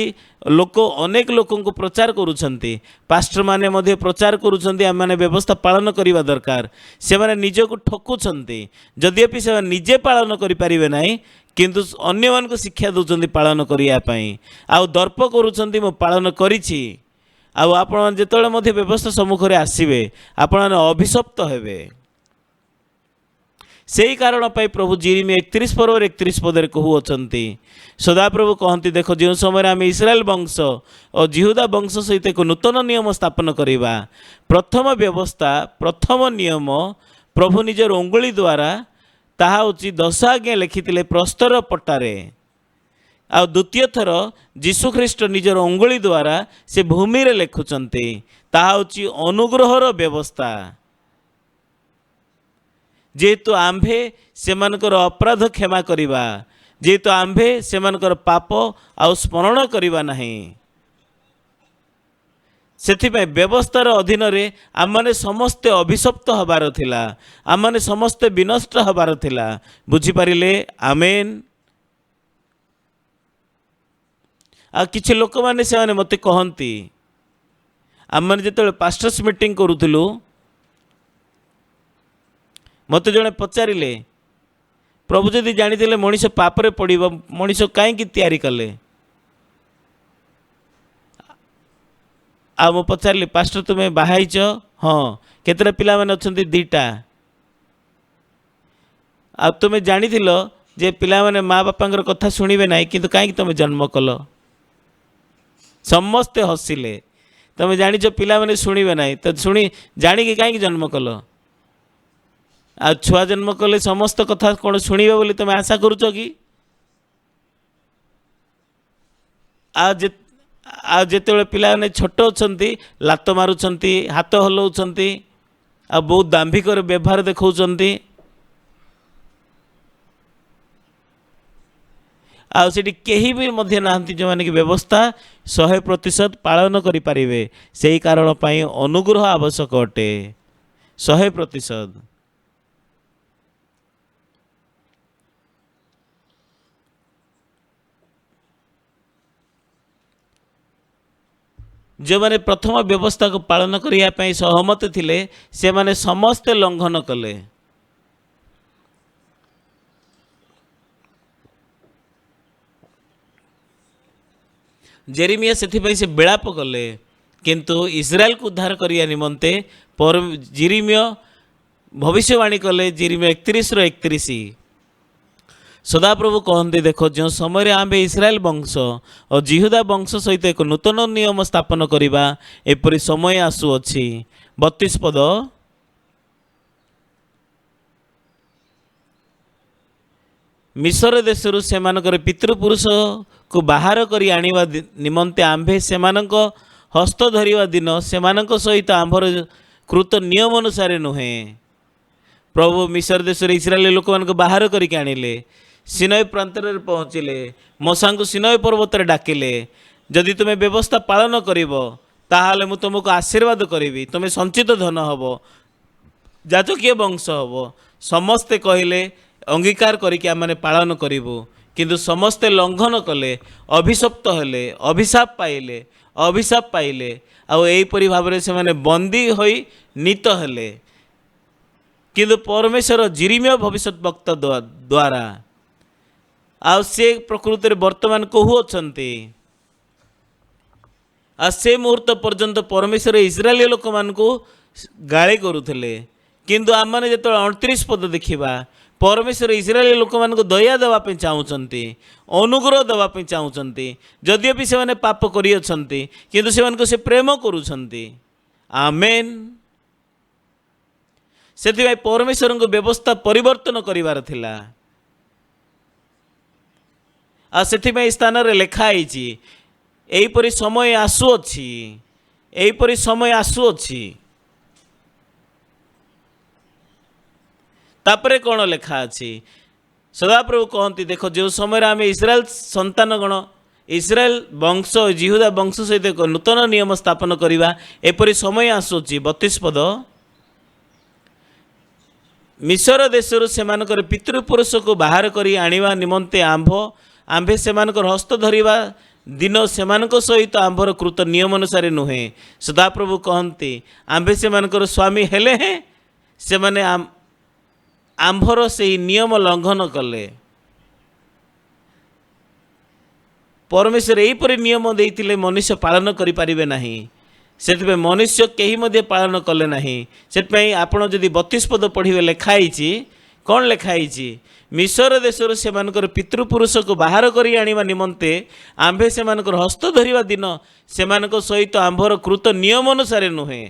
S1: लोक अनेक लोक प्रचार करुछंती पास्टर माने मध्य प्रचार करुछंती आम माने व्यवस्था पालन करने दरकार से माने निज को ठकुछंती जद्यपि से निजे पालन करें ना किंतु अन्य मान को शिक्षा दौरान पालन करने आउ दर्प करुछंती मो पालन करिछि आउ आपण जेतले मध्य व्यवस्था सम्मुख आसबे आपण अभिशप्त हेबे। से ही कारण पाई प्रभु जिरिमिया 31 पर्व 31 पदे कहउछंती सदाप्रभु कहती देख जो समय आम इस्राएल वंश और जिहुदा वंश सहित एक नूतन नियम स्थापन करवा प्रथम व्यवस्था प्रथम नियम प्रभु निजर उंगुली द्वारा ताहा होची 10 आज्ञा लिखिथिले प्रस्तर पट्टारे आ द्वितीय थर जीशु ख्रीस्ट निजर उंगुली द्वारा से भूमि रे लिखुचंती ताहा होची अनुग्रहर व्यवस्था जेहेतु आम्भे सेमानकर अपराध क्षमा करिबा जेहेतु आम्भे सेमानकर पाप आउ स्मरण करिबा नहीं सेथिपाई व्यवस्थार अधीन रे आम माने समस्ते अभिशप्त हबार थिला आम माने समस्ते विनष्ट हबार थिला बुझिपारिले आमेन। आ किछि लोक माने से माने मते कहंती आम माने जेतले पास्टर्स मीटिंग करूथिलु मत जड़े पचारे प्रभु जदि जानी मनीष पापरे पड़ो मनीष कहीं तैयारी कले आ मु पचारि पास्टर तुम्हें बाहाइच हाँ केतरा पिला माने अछंती 2टा आ तुम्हें जानी जे पिला माने माँ बापा कथा शुणवे ना किंतु कहीं तुम्हें जन्म कल समस्ते हसिले तुम्हें जानी पिला माने शुणवे ना तो शुणी जाणी कहीं जन्म कल आ छुआ जन्म कले समस्त कथा कौन शुणवे बोली तुम आशा करुच कि जिते पिला छोट अच्छा लात मारुंट हाथ हलाउंट आ बहुत दाम्भिक व्यवहार देखा आठी कहीं भी मध्य नहांती जो माने कि व्यवस्था 100% पालन करि परिबे सेही कारण पाई अनुग्रह आवश्यक अटे 100%। जो माने प्रथम व्यवस्था को पालन करिया पई सहमत थिले से माने समस्त लंघन कले। जेरेमिया से से विलाप कले किंतु इस्राएल को उद्धार करिया निमंते पर जेरेमिया भविष्यवाणी कले जेरेमिया 31:31 सदाप्रभु कहते देखो जो समय आम्भे इस्राएल वंश और जिहुदा वंश सहित एक नूतन नियम स्थापन करवा एपरी समय आसुअछि 32 पद मिस्र देशरू सेमानकर पितृपुरुष को बाहर करी आनिवा निमंते आम्भे सेमानक हस्त धरिवा दिन सेमानक सहित आम्भर कृत नियम अनुसार नुहे। प्रभु मिस्र देश इस्राएल लोक मान बाहर करके आनिले सिनय प्रांतर पहुँचिले मूसा को सिनय पर्वत डाकिले जदि तुम्हें व्यवस्था पालन करिब ताहाले मु तुमको आशीर्वाद करी तुम्हें संचित धन हम जाजकीय वंश हम समस्ते कहले अंगीकार करके आम पालन करूँ किंतु समस्ते लंघन कले अभिशप्त हेले अभिशाप पाइले आईपरी भाव से माने बंदी होई नीत हेले किंतु परमेश्वर जेरेमिया भविष्य वक्ता द्वारा आ से प्रकृति वर्तमान कहू अच्छे आ से मुहूर्त पर्यंत परमेश्वर इस्राएल लोक मान गाड़ी करुले किंतु आम मैंने जो 29 पद देखा परमेश्वर इस्राएल लोक मान दया देवाई चाहते अनुग्रह देवाई चाहते जदिओ से पाप करियछन्ति किंतु से प्रेम करुछन्ति आमेन। से परमेश्वर को व्यवस्था परिवर्तन करिवार थिला आ से स्थान रे लिखाई एहीपरि समय आसुअछि एहीपरि समय आसुअछि तापरे कौन लिखा अच्छी सदाप्रभु कहती देखो जो समय आम इस्राएल संतान गण इस्राएल वंश जिहुदा वंश सहित एक नूतन नियम स्थापन करवा एपरी समय आसुची 32 पद मिस्र देशरू सेमानकर पितृपुरुष को बाहर करी आनिवा निमंते आम्भे सेमानकर हस्त धरिवा दिन सेमानक सहित आम्भर कृत नियम अनुसार नुहे। सदाप्रभु कहती आम्भे सेमानकर स्वामी हेले हैं से माने आम्भर से नियम लंघन कले परमेश्वर यहीपरि नियम देइतिले मनुष्य पालन करि परिबे नाही से मनुष्य कहीं मध्य पालन कले नाही से आपण जदि 32 पद पढ़िबे लिखाई कौन लिखाई मिस्र देशर से पितृपुरुष को बाहर करी आनिवा निमंते आम्भे से हस्त धरिवा दिन से सहित आम्भर कृत नियम अनुसार नुहे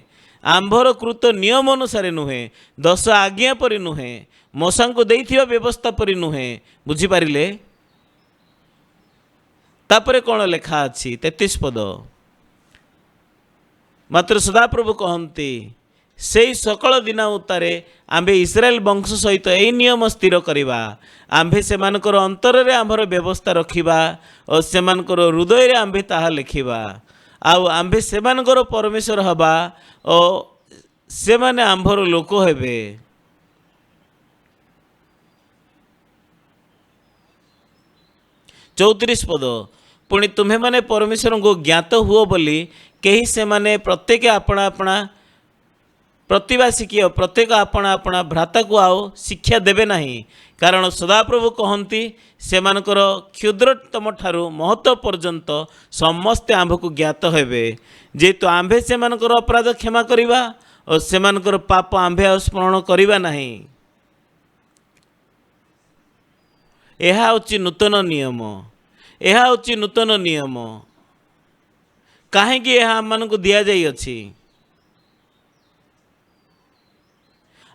S1: आम्भर कृत नियम अनुसार नुहे 10 आज्ञा परि नुहे मूसा को देइथिबा व्यवस्था परि नुहे बुझिपारिले। तापरे कौन लेखा अच्छी 33 पद मात्र सदाप्रभु कहती से सकल दिन उतारे आम्भे इस्राएल वंश सहित यही नियम स्थिर करवा आम्भे सेमानकर अंतर रे आम्भर व्यवस्था रखिबा और सेमानकर हृदय रे आम्भे ताहा लिखिबा आउ आम्भे सेमानकर परमेश्वर हबा और सेमाने आम्भर लोक हेबे। चौतीस पद पुणी तुम्हें माने परमेश्वर को ज्ञात हुओ बोली कहीं से माने प्रत्येक अपना अपना प्रतिभा शिखिय प्रत्येक अपना अपना भ्राता को आओ शिक्षा देवे नहीं कारण सदाप्रभु कहती से क्षुद्रतम ठारू महत्व पर्यंत समस्ते आम्भ को ज्ञात हेबे जेहेतु आम्भे से अपराध क्षमा करवा और से पाप आम्भे स्मरण करवा नहीं। यह हूँ नूतन नियम यह हूँ नूतन नियम कहीं आम को दि जाइए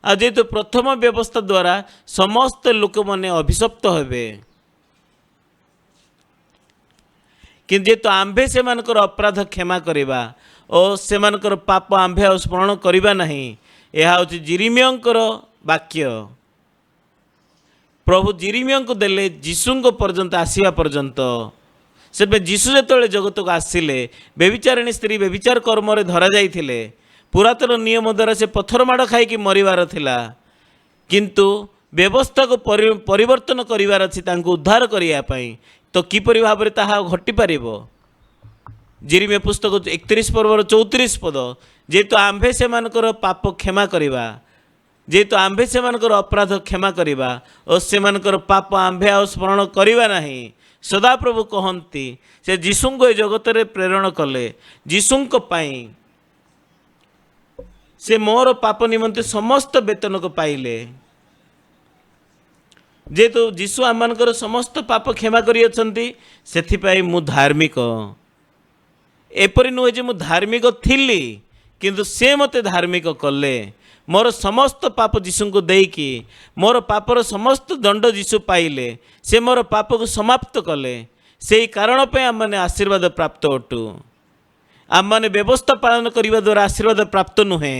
S1: आ जेहेतु प्रथम व्यवस्था द्वारा समस्त लोक मैंने अभिशप्त हेबे कि जेहेतु आम्भे से अपराध क्षमा करवा और से पाप आम्भे और स्मरण करवा नहीं। यह हूँ जिरिमियंकर वाक्य प्रभु जिरिमियों को देले जीशु पर्यंत आसवा पर्यंत से जीशु जो जगत को आसिले बेविचारिणी स्त्री बेविचार कर्म धरा जाइथिले पुरातन नियम द्वारा से पत्थर माड़ खाई मरबार थिला किंतु व्यवस्था को परिवर्तन करिवार अछि तांको उद्धार करिया पई तो किपरि भाव ताहा घटी पारिबो। जिरिमिया पुस्तक 31 पर्वर 34 पद जेहेतु आम्भे से पाप क्षमा करिबा जेहेतु आम्भे से अपराध क्षमा करिबा और से पाप आम्भे आ स्मरण करिबा नहीं सदाप्रभु कहती से जीशु को जगत रे प्रेरण कले जीशु पाई से मोर पाप निमंते समस्त वेतन को पाइले जेहेतु जीशु आम समस्त पाप क्षमा करि मु धार्मिक एपरि नुहे जे मु धार्मिक थिली किंतु से मते धार्मिक कले मोर समस्त पाप जीशु को देकी मोर पापर समस्त दंड जीशु पाइले से मोर पाप को समाप्त कले से कारण पे आम मैंने आशीर्वाद प्राप्त अटू आम मैंने व्यवस्था पालन करने द्वारा आशीर्वाद प्राप्त नुहे।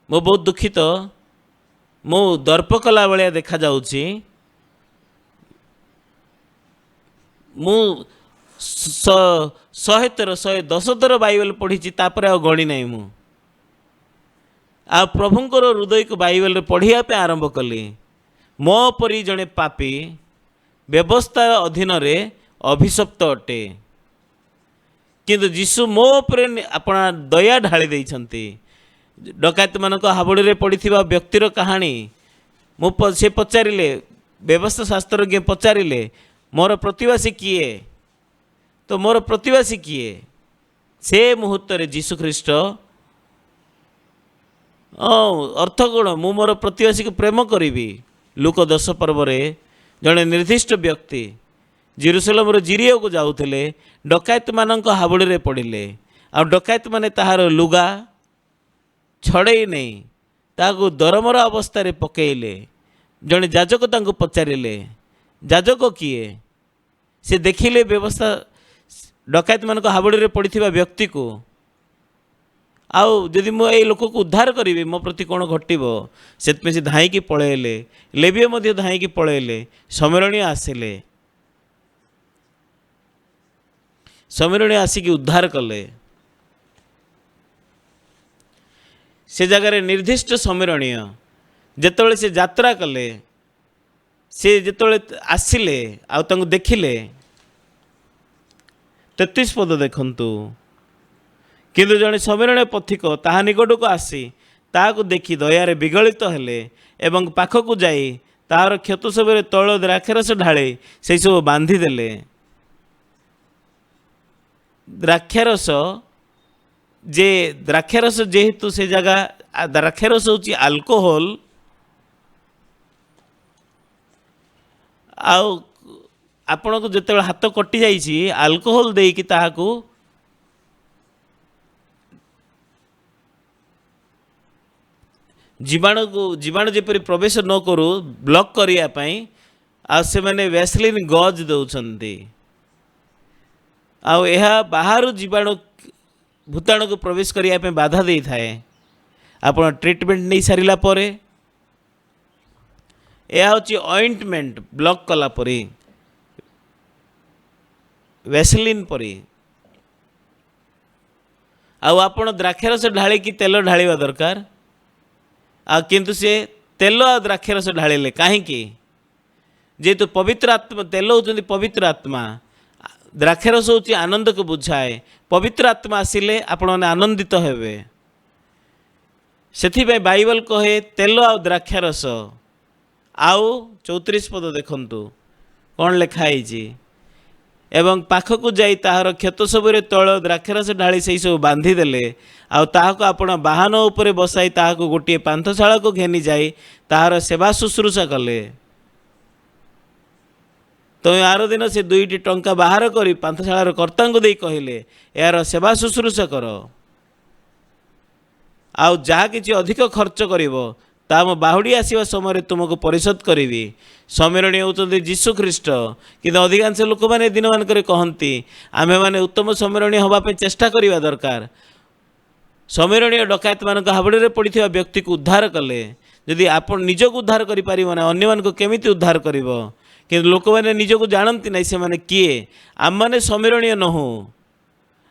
S1: मो बहुत दुखित मो दर्प कला भाया देखा जाउची मु 100 थर 110 थर बाइबल पढ़ी तापर आ गणी ना मु आ प्रभुंकर हृदय को बाइबल पढ़िया पे आरंभ कली मो परी जड़े पापी व्यवस्था अधीन रे अभिशप्त अटे किंतु जीशु मो पर अपना दया ढाली देइछंती। डकायत मान हाबुड़ी पड़ा व्यक्तिर कहानी से पचारे व्यवस्था शास्त्रज्ञ पचारे मोर प्रतिवासी किए तो मोर प्रतिवासी किए से मुहूर्त जीशु ख्रीस्ट अर्थ कौन मु मोर प्रतिवासी को प्रेम करी लूक 10 पर्व जड़े निर्दिष्ट व्यक्ति जेरुसलेम जिरिया को जाऊले डकायत मान हाबुड़ी पड़े आ डकायत माने ताहार लुगा छड़े नहीं ताकू दरमर अवस्था पकईले जड़े जाजक तांको पचारे जाजक किए से देखिले व्यवस्था डकायत मान हाबुड़ी पड़ा व्यक्ति को आउ जदि मुझे लोक को उद्धार करी मो प्रति कौन घटव से धाईकी पलैले लेवीय धाईकी पलैले सम्मिलनी आसिले सम्मिलनी आसिकी उद्धार कले से जगार निर्दिष्ट सम्मिलनीय जिते से यात्रा कले से जिते आसिले आउ देखिले 33 पद देखंतु किंतु जड़े सम्मिलनीय पथिक ताहा निकट को आसी ताहाको देखि दयारे विगलित हेले एवं पाखक जाई ताहार क्षत सब तैल द्राक्षरस ढाळे से सब बांधिदेले। द्राक्षरस जे द्राक्षरस जेहेतु से जगह द्राक्षरस हूँ आल्कोहोल आउ आपण को जिते हाथ कटि जाइए आल्कोहोल देकी ताहाको जीवाणु को जीवाणु जेपरी प्रवेश न करू ब्लॉक करने आ से माने वैसलीन गज दौरान आ बाहर जीवाणु भूताणु को प्रवेश करने बाधा दे थाए आपण ट्रीटमेंट नहीं सारिला परे यह हूँ ऑइंटमेंट ब्लॉक कला परी वैसलीन परी आपण द्राक्षरस ढाली की तेल ढालिबा दरकार किंतु से तेल आ द्राक्षरस ढालिले कहीं जेहेतु पवित्र आत्मा तेल होती पवित्र आत्मा द्राक्षरस हूँ आनंद को बुझाए पवित्र आत्मा आसिले आपण आनंदित हेबे से बाइबल कहे तेल आ द्राक्षरस आउ 34 पद देखंतु कौन लिखाई एवं पाखक जाई ताहार क्षत सबरे तैल द्राक्षरस ढाली से सब बांधिदेले आको आपण बाहन उपरे बसाई ताहाको गोटे पांथशाला को घेनी जाई ताहार सेवा शुश्रूषा कले तो यार दिन से 2टी टंका बाहर करी पांथशालार कर्ता को दे कहले यार सेवा शुश्रूषा कर ଆଉ ଯାହା କିଛି ଅଧିକ ଖର୍ଚ୍ଚ କରିବ ତାହା ମୁଁ ବାହୁଡ଼ି ଆସିବା ସମୟରେ ତୁମକୁ ପରିଶୋଧ କରିବି। ସମ୍ମିଳନୀ ହେଉଛନ୍ତି ଯୀଶୁ ଖ୍ରୀଷ୍ଟ। କିନ୍ତୁ ଅଧିକାଂଶ ଲୋକମାନେ ଦିନମାନଙ୍କରେ କହନ୍ତି ଆମେମାନେ ଉତ୍ତମ ସମ୍ମିଳନୀ ହେବା ପାଇଁ ଚେଷ୍ଟା କରିବା ଦରକାର। ସମ୍ମିଳନୀ ଡକାୟତମାନଙ୍କ ହାବୁଡ଼ରେ ପଡ଼ିଥିବା ବ୍ୟକ୍ତିକୁ ଉଦ୍ଧାର କଲେ ଯଦି ଆପଣ ନିଜକୁ ଉଦ୍ଧାର କରିପାରିବ ନା ଅନ୍ୟମାନଙ୍କୁ କେମିତି ଉଦ୍ଧାର କରିବ? କିନ୍ତୁ ଲୋକମାନେ ନିଜକୁ ଜାଣନ୍ତି ନାହିଁ ସେମାନେ କିଏ। ଆମମାନେ ସମ୍ମିଳନୀ ନୁହଁ,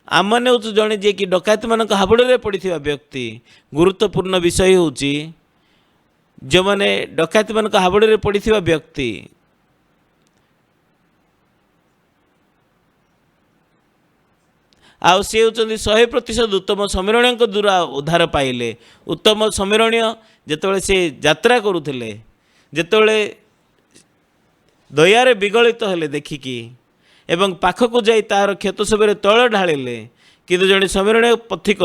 S1: ଆମମାନେ ହେଉଛୁ ଜଣେ ଯିଏକି ଡକାୟତମାନଙ୍କ ହାବୁଡ଼ରେ ପଡ଼ିଥିବା ବ୍ୟକ୍ତି। ଗୁରୁତ୍ୱପୂର୍ଣ୍ଣ ବିଷୟ ହେଉଛି ଯେଉଁମାନେ ଡକାୟତମାନଙ୍କ ହାବୁଡ଼ରେ ପଡ଼ିଥିବା ବ୍ୟକ୍ତି, ଆଉ ସେ ହେଉଛନ୍ତି 100% ଉତ୍ତମ ସମ୍ମିଳନୀଙ୍କ ଦ୍ୱାରା ଉଦ୍ଧାର ପାଇଲେ। ଉତ୍ତମ ସମ୍ମିଳନୀ ଯେତେବେଳେ ସେ ଯାତ୍ରା କରୁଥିଲେ, ଯେତେବେଳେ ଦୟାରେ ବିଗଳିତ ହେଲେ ଦେଖିକି ଏବଂ ପାଖକୁ ଯାଇ ତାହାର କ୍ଷତ ସବୁରେ ତୈଳ ଢାଳିଲେ, କିନ୍ତୁ ଜଣେ ସମ୍ମିଳନୀ ପଥିକ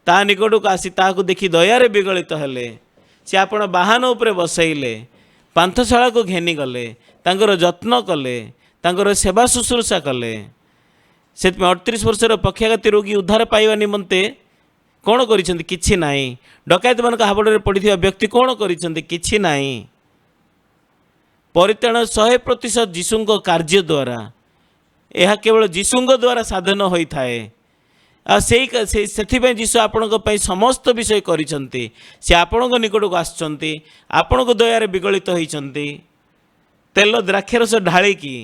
S1: ତା ନିକଟକୁ ଆସି ତାହାକୁ ଦେଖି ଦୟାରେ ବିଗଳିତ ହେଲେ। ସେ ଆପଣ ବାହନ ଉପରେ ବସାଇଲେ, ପାନ୍ଥଶାଳାକୁ ଘେନିଗଲେ, ତାଙ୍କର ଯତ୍ନ କଲେ, ତାଙ୍କର ସେବା ଶୁଶ୍ରୂଷା କଲେ। ସେଥିପାଇଁ 38 ବର୍ଷର ପକ୍ଷାଘାତୀ ରୋଗୀ ଉଦ୍ଧାର ପାଇବା ନିମନ୍ତେ କ'ଣ କରିଛନ୍ତି? କିଛି ନାହିଁ। ଡକାୟତମାନଙ୍କ ହାବୁଡ଼ରେ ପଡ଼ିଥିବା ବ୍ୟକ୍ତି କ'ଣ କରିଛନ୍ତି? କିଛି ନାହିଁ। ପରିତ୍ରାଣ 100% ଯୀଶୁଙ୍କ କାର୍ଯ୍ୟ ଦ୍ୱାରା, ଏହା କେବଳ ଯୀଶୁଙ୍କ ଦ୍ୱାରା ସାଧନ ହୋଇଥାଏ। ଆଉ ସେଥିପାଇଁ ଯୀଶୁ ଆପଣଙ୍କ ପାଇଁ ସମସ୍ତ ବିଷୟ କରିଛନ୍ତି। ସେ ଆପଣଙ୍କ ନିକଟକୁ ଆସିଛନ୍ତି, ଆପଣଙ୍କ ଦୟାରେ ବିଗଳିତ ହୋଇଛନ୍ତି। ତେଲ ଦ୍ରାକ୍ଷାରସ ଢାଳିକି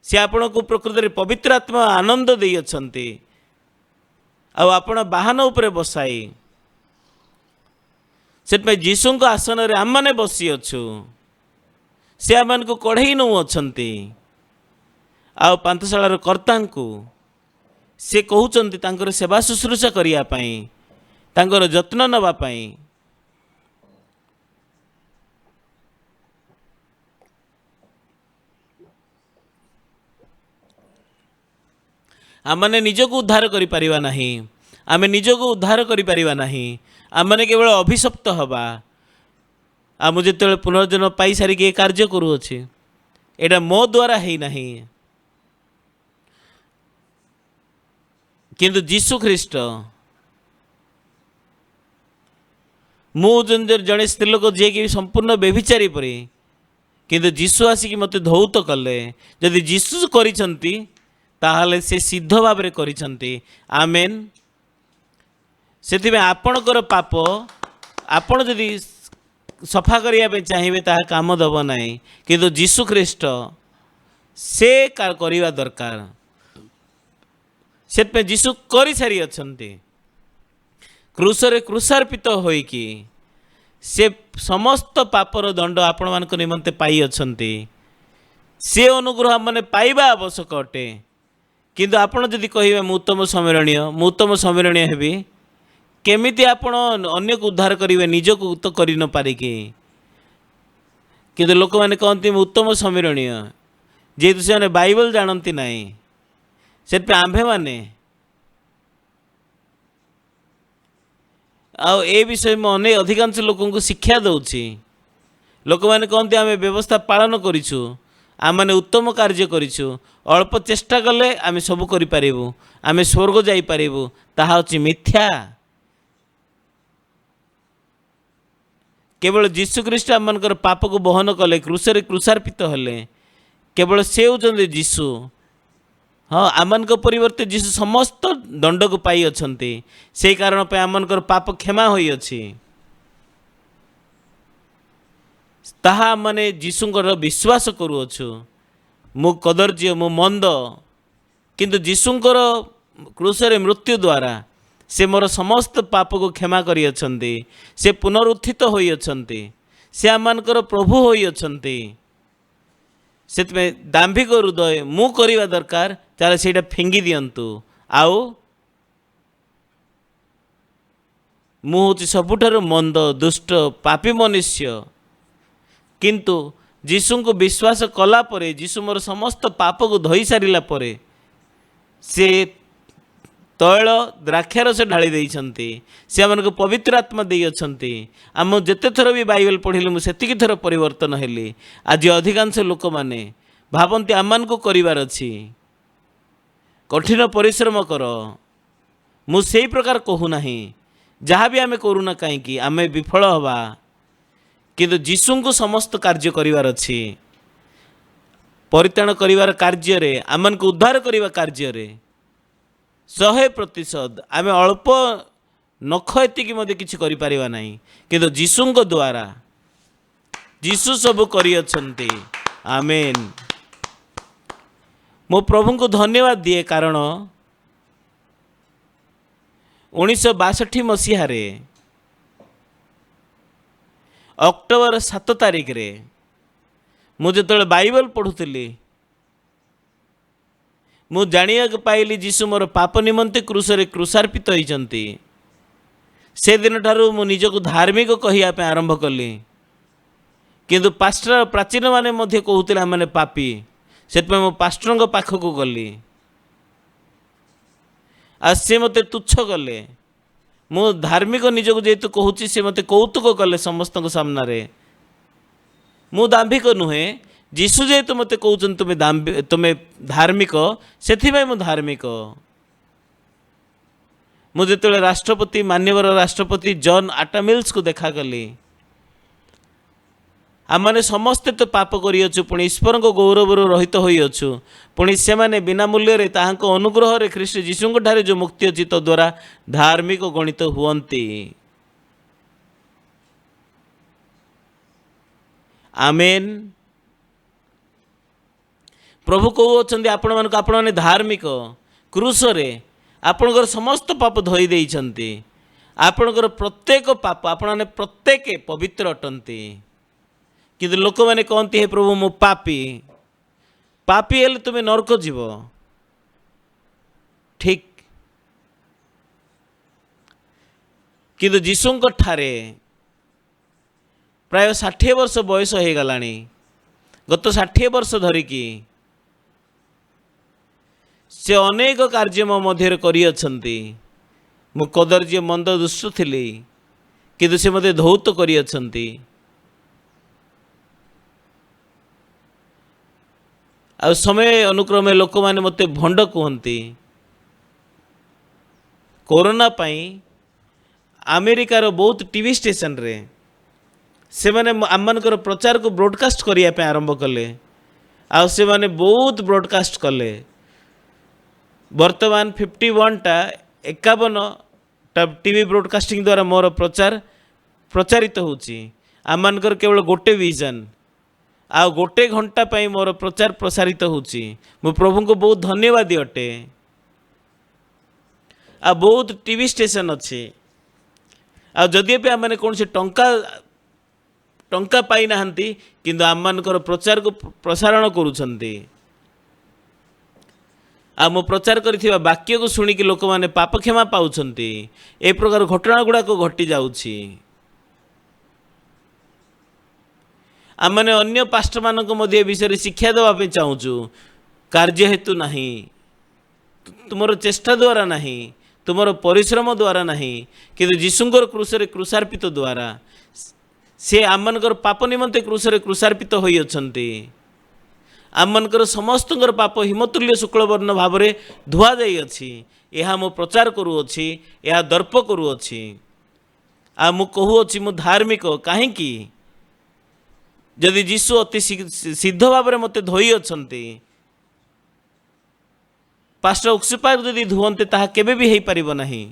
S1: ସେ ଆପଣଙ୍କୁ ପ୍ରକୃତରେ ପବିତ୍ର ଆତ୍ମା ଆନନ୍ଦ ଦେଇଅଛନ୍ତି। ଆଉ ଆପଣ ବାହନ ଉପରେ ବସାଇ, ସେଥିପାଇଁ ଯୀଶୁଙ୍କ ଆସନରେ ଆମମାନେ ବସିଅଛୁ। ସେ ଆମମାନଙ୍କୁ କଢ଼େଇ ନେଉଅଛନ୍ତି। ଆଉ ପାନ୍ଥଶାଳାର କର୍ତ୍ତାଙ୍କୁ ସେ କହୁଛନ୍ତି ତାଙ୍କର ସେବା ଶୁଶ୍ରୂଷା କରିବା ପାଇଁ, ତାଙ୍କର ଯତ୍ନ ନେବା ପାଇଁ। ଆମମାନେ ନିଜକୁ ଉଦ୍ଧାର କରିପାରିବା ନାହିଁ, ଆମେ ନିଜକୁ ଉଦ୍ଧାର କରିପାରିବା ନାହିଁ। ଆମମାନେ କେବଳ ଅଭିଶପ୍ତ ହେବା। ଆଉ ମୁଁ ଯେତେବେଳେ ପୁନର୍ଜନ୍ମ ପାଇସାରିକି ଏ କାର୍ଯ୍ୟ କରୁଅଛି, ଏଇଟା ମୋ ଦ୍ୱାରା ହେଇନାହିଁ, କିନ୍ତୁ ଯୀଶୁ ଖ୍ରୀଷ୍ଟ। ମୁଁ ଜଣେ ସ୍ତ୍ରୀ ଲୋକ ଯିଏକି ସମ୍ପୂର୍ଣ୍ଣ ବ୍ୟଭିଚାରୀ ପରି, କିନ୍ତୁ ଯୀଶୁ ଆସିକି ମୋତେ ଧୌତ କଲେ। ଯଦି ଯୀଶୁ କରିଛନ୍ତି ତାହେଲେ ସେ ସିଦ୍ଧ ଭାବରେ କରିଛନ୍ତି। ଆମେନ୍। ସେଥିପାଇଁ ଆପଣଙ୍କର ପାପ ଆପଣ ଯଦି ସଫା କରିବା ପାଇଁ ଚାହିଁବେ ତାହା କାମ ଦେବ ନାହିଁ, କିନ୍ତୁ ଯୀଶୁ ଖ୍ରୀଷ୍ଟ ସେ କରିବା ଦରକାର। ସେଥିପାଇଁ ଯୀଶୁ କରିସାରିଅଛନ୍ତି। କ୍ରୁଶରେ କ୍ରୁଶାର୍ପିତ ହୋଇକି ସେ ସମସ୍ତ ପାପର ଦଣ୍ଡ ଆପଣମାନଙ୍କ ନିମନ୍ତେ ପାଇଅଛନ୍ତି। ସେ ଅନୁଗ୍ରହ ମାନେ ପାଇବା ଆବଶ୍ୟକ ଅଟେ। କିନ୍ତୁ ଆପଣ ଯଦି କହିବେ ମୁଁ ଉତ୍ତମ ସମ୍ମିଳନୀ ହେବି, କେମିତି ଆପଣ ଅନ୍ୟକୁ ଉଦ୍ଧାର କରିବେ ନିଜକୁ ତ କରି ନ ପାରିକି? କିନ୍ତୁ ଲୋକମାନେ କହନ୍ତି ମୁଁ ଉତ୍ତମ ସମ୍ମିଳନୀ, ଯେହେତୁ ସେମାନେ ବାଇବଲ ଜାଣନ୍ତି ନାହିଁ। ସେଥିପାଇଁ ଆମ୍ଭେମାନେ ଆଉ ଏ ବିଷୟ ମୁଁ ଅଧିକାଂଶ ଲୋକଙ୍କୁ ଶିକ୍ଷା ଦେଉଛି। ଲୋକମାନେ କହନ୍ତି ଆମେ ବ୍ୟବସ୍ଥା ପାଳନ କରିଛୁ, ଆମମାନେ ଉତ୍ତମ କାର୍ଯ୍ୟ କରିଛୁ, ଅଳ୍ପ ଚେଷ୍ଟା କଲେ ଆମେ ସବୁ କରିପାରିବୁ, ଆମେ ସ୍ୱର୍ଗ ଯାଇପାରିବୁ। ତାହା ହେଉଛି ମିଥ୍ୟା। କେବଳ ଯୀଶୁ ଖ୍ରୀଷ୍ଟ ଆମମାନଙ୍କର ପାପକୁ ବହନ କଲେ, କ୍ରୁଶରେ କ୍ରୁଶାର୍ପିତ ହେଲେ। କେବଳ ସେ ହେଉଛନ୍ତି ଯୀଶୁ। ହଁ, ଆମମାନଙ୍କ ପରିବର୍ତ୍ତେ ଯୀଶୁ ସମସ୍ତ ଦଣ୍ଡକୁ ପାଇଅଛନ୍ତି। ସେହି କାରଣ ପାଇଁ ଆମମାନଙ୍କର ପାପ କ୍ଷମା ହୋଇଅଛି। ତାହା ଆମମାନେ ଯୀଶୁଙ୍କର ବିଶ୍ୱାସ କରୁଅଛୁ। ମୁଁ କଦର୍ଯ୍ୟ, ମୁଁ ମନ୍ଦ, କିନ୍ତୁ ଯୀଶୁଙ୍କର କ୍ରୁଶରେ ମୃତ୍ୟୁ ଦ୍ୱାରା ସେ ମୋର ସମସ୍ତ ପାପକୁ କ୍ଷମା କରିଅଛନ୍ତି। ସେ ପୁନରୁତ୍ଥିତ ହୋଇଅଛନ୍ତି। ସେ ଆମମାନଙ୍କର ପ୍ରଭୁ ହୋଇଅଛନ୍ତି। ସେଥିପାଇଁ ଦାମ୍ଭିକ ହୃଦୟ ମୁଁ କରିବା ଦରକାର, ତାହେଲେ ସେଇଟା ଫିଙ୍ଗି ଦିଅନ୍ତୁ। ଆଉ ମୁଁ ହେଉଛି ସବୁଠାରୁ ମନ୍ଦ, ଦୁଷ୍ଟ, ପାପୀ ମନୁଷ୍ୟ, କିନ୍ତୁ ଯୀଶୁଙ୍କୁ ବିଶ୍ୱାସ କଲା ପରେ, ଯୀଶୁ ମୋର ସମସ୍ତ ପାପକୁ ଧୋଇ ସାରିଲା ପରେ ସେ ତୈଳ ଦ୍ରାକ୍ଷାରସ ଢାଳି ଦେଇଛନ୍ତି। ସେ ଆମମାନଙ୍କୁ ପବିତ୍ର ଆତ୍ମା ଦେଇଅଛନ୍ତି। ଆମ ଯେତେ ଥର ବି ବାଇବେଲ ପଢ଼ିଲି ମୁଁ ସେତିକି ଥର ପରିବର୍ତ୍ତନ ହେଲି। ଆଜି ଅଧିକାଂଶ ଲୋକମାନେ ଭାବନ୍ତି ଆମମାନଙ୍କୁ କରିବାର ଅଛି, କଠିନ ପରିଶ୍ରମ କର। ମୁଁ ସେଇ ପ୍ରକାର କହୁନାହିଁ, जहाँ भी आम करूना कहीं आम विफल हवा, किंतु जीशु को समस्त कार्य करिवार अछि। परित्राण करिवार कार्य रे आमन को उद्धार करिवा कार्य रे 100% आम अल्प नख एतिकी मध्य किछि करि परिवा नाही, किंतु जीशु को द्वारा जीशु सब करि अछंती। आमेन। मो प्रभु को धन्यवाद दिए, कारण 1962 मसीह अक्टोबर 7 तारिख रे मुझे जो बाइबल पढ़ुली मु जानिया पाइली जीशु मोर पाप निमंते क्रूसरे क्रूसार्पित होइचंती। से दिन ठारू मु निजको धार्मिक कहिया पे आरंभ कली, किंतु पास्टर प्राचीन माने मध्य कहूतिले माने पापी, सेतपे मु पास्टरଙ୍କ पाखको गली आ से मते तुच्छ कले। मु धार्मिक निजको जेतु कहूची से मते कौतुक कले समस्त सामना रे। मु दाम्भिक नुहे, जीशु जेतु मते कहउछन तुमे धार्मिक, सेथिबाई मु धार्मिक। मु जेतले राष्ट्रपति मान्यवर राष्ट्रपति जॉन आटा मिल्स को देखा कली, आमने समस्ते तो पाप करियछु पुणी ईश्वर को गौरव रहित होइयछु, पुणी से माने बिना मूल्य रे ताहांको अनुग्रह रे ख्रीष्ट जीशु ठारे जो मुक्ति अछि तो द्वारा धार्मिक गणित हुअन्ति। आमेन। प्रभु कहउछन्ति आपण मानको आपण माने धार्मिक, क्रूस रे आपणकर समस्त पाप धोई देइछन्ति। आपणकर प्रत्येक पाप आपण माने प्रत्येक पवित्र अटन्ति, किंतु लोक मैंने कहती है प्रभु मु पापी। पापी हेले तुम्हें नरक जीव, ठीक, किंतु जीशु ठारे प्राय 60 वर्ष बयस हो गलानी। गत 60 वर्ष धरिकी से अनेक कार्य मो मध्य करियछन्ति। मु कदर्य मंद दुष्ट थिली, किंतु से मते धौत करियछन्ति। आ समय अनुक्रमे लोक माने मते भंड कहती। कोरोना पाई अमेरिकार बहुत टीवी स्टेशन रे से माने आमनकर प्रचार को ब्रॉडकास्ट करिया पे आरंभ कले, आ से माने बहुत ब्रॉडकास्ट कले। वर्तमान 51 टीवी ब्रॉडकास्टिंग द्वारा मोर प्रचार प्रचारित होची। आमनकर केवल गोटे विजन आ गोटे घंटा पाई मोर प्रचार प्रसारित होची। मो प्रभु को बहुत धन्यवाद अटे। आ बहुत टीवी स्टेशन अच्छे, आ जदि भी आम कौन से टंका पाई नाहंती, किंतु आम मानकर प्रचार को प्रसारण करुछंती। आ मो प्रचार करिथिबा वाक्य को सुनिकी लोक माने पाप क्षमा पाउछंती। ए प्रकार घटना गुड़ा को घटी जाउछि। आम मैंने अन्य पास्टर मानक मध्य विषय शिक्षा देवाई चाहूँ। कार्य हेतु नहीं, तुमर चेष्टा द्वारा नहीं, तुमर परिश्रम द्वारा नहीं, किंतु जीशुंकर क्रूसरे क्रूसार्पित द्वारा से आमनकर पाप निमंते क्रूसरे क्रूसार्पित होई अछंती। आमनकर समस्त पाप हिमतुल्य शुक्लवर्ण भाव में धुआ जाई अछि। यह मो प्रचार करूअछि, यह दर्प करूअछि। आ मु कहूअछि मु धार्मिक काहेकि जदि जीशु अति सिद्ध भाव में मते धोई अछंती। पास्टर उक्सपाक जदि धुवंते ताहा केबे भी हेई परिबो नाही,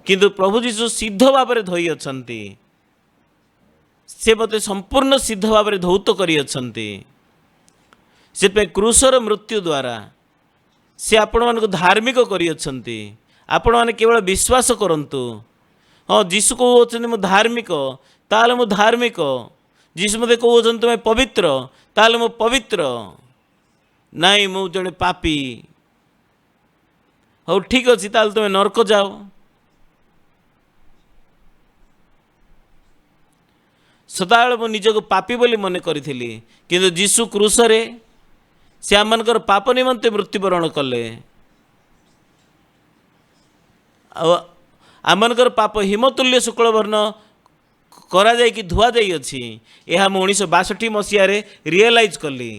S1: किंतु प्रभु जीशु सिद्ध भाव में धोई अछंती। से मते संपूर्ण सिद्ध भाव में धौत करी अछंती। से पे क्रूसर मृत्यु द्वारा से आपण मानको धार्मिक करी अछंती। आपण माने केवल विश्वास करंतु। हाँ, जीशु कहउछन्ति मु धार्मिक, ताले मु धार्मिक। जीशु मते कहउछन्ति तुमे पवित्र, ताले मु पवित्र नाई, मु जणे पापी। हो ठीक अछि, ताले तुमे नरक जाओ। सदाबेले मु निजको पापी बोली मन करी, किंतु जीशु क्रूसरे से आमनकर पाप निमंते मृत्युवरण कले। आमनकर पाप हिमतुल्य शुक्लवर्ण करा जाय कि धुआ जाई अछि। यह मु 1962 मसीह रियलाइज कली।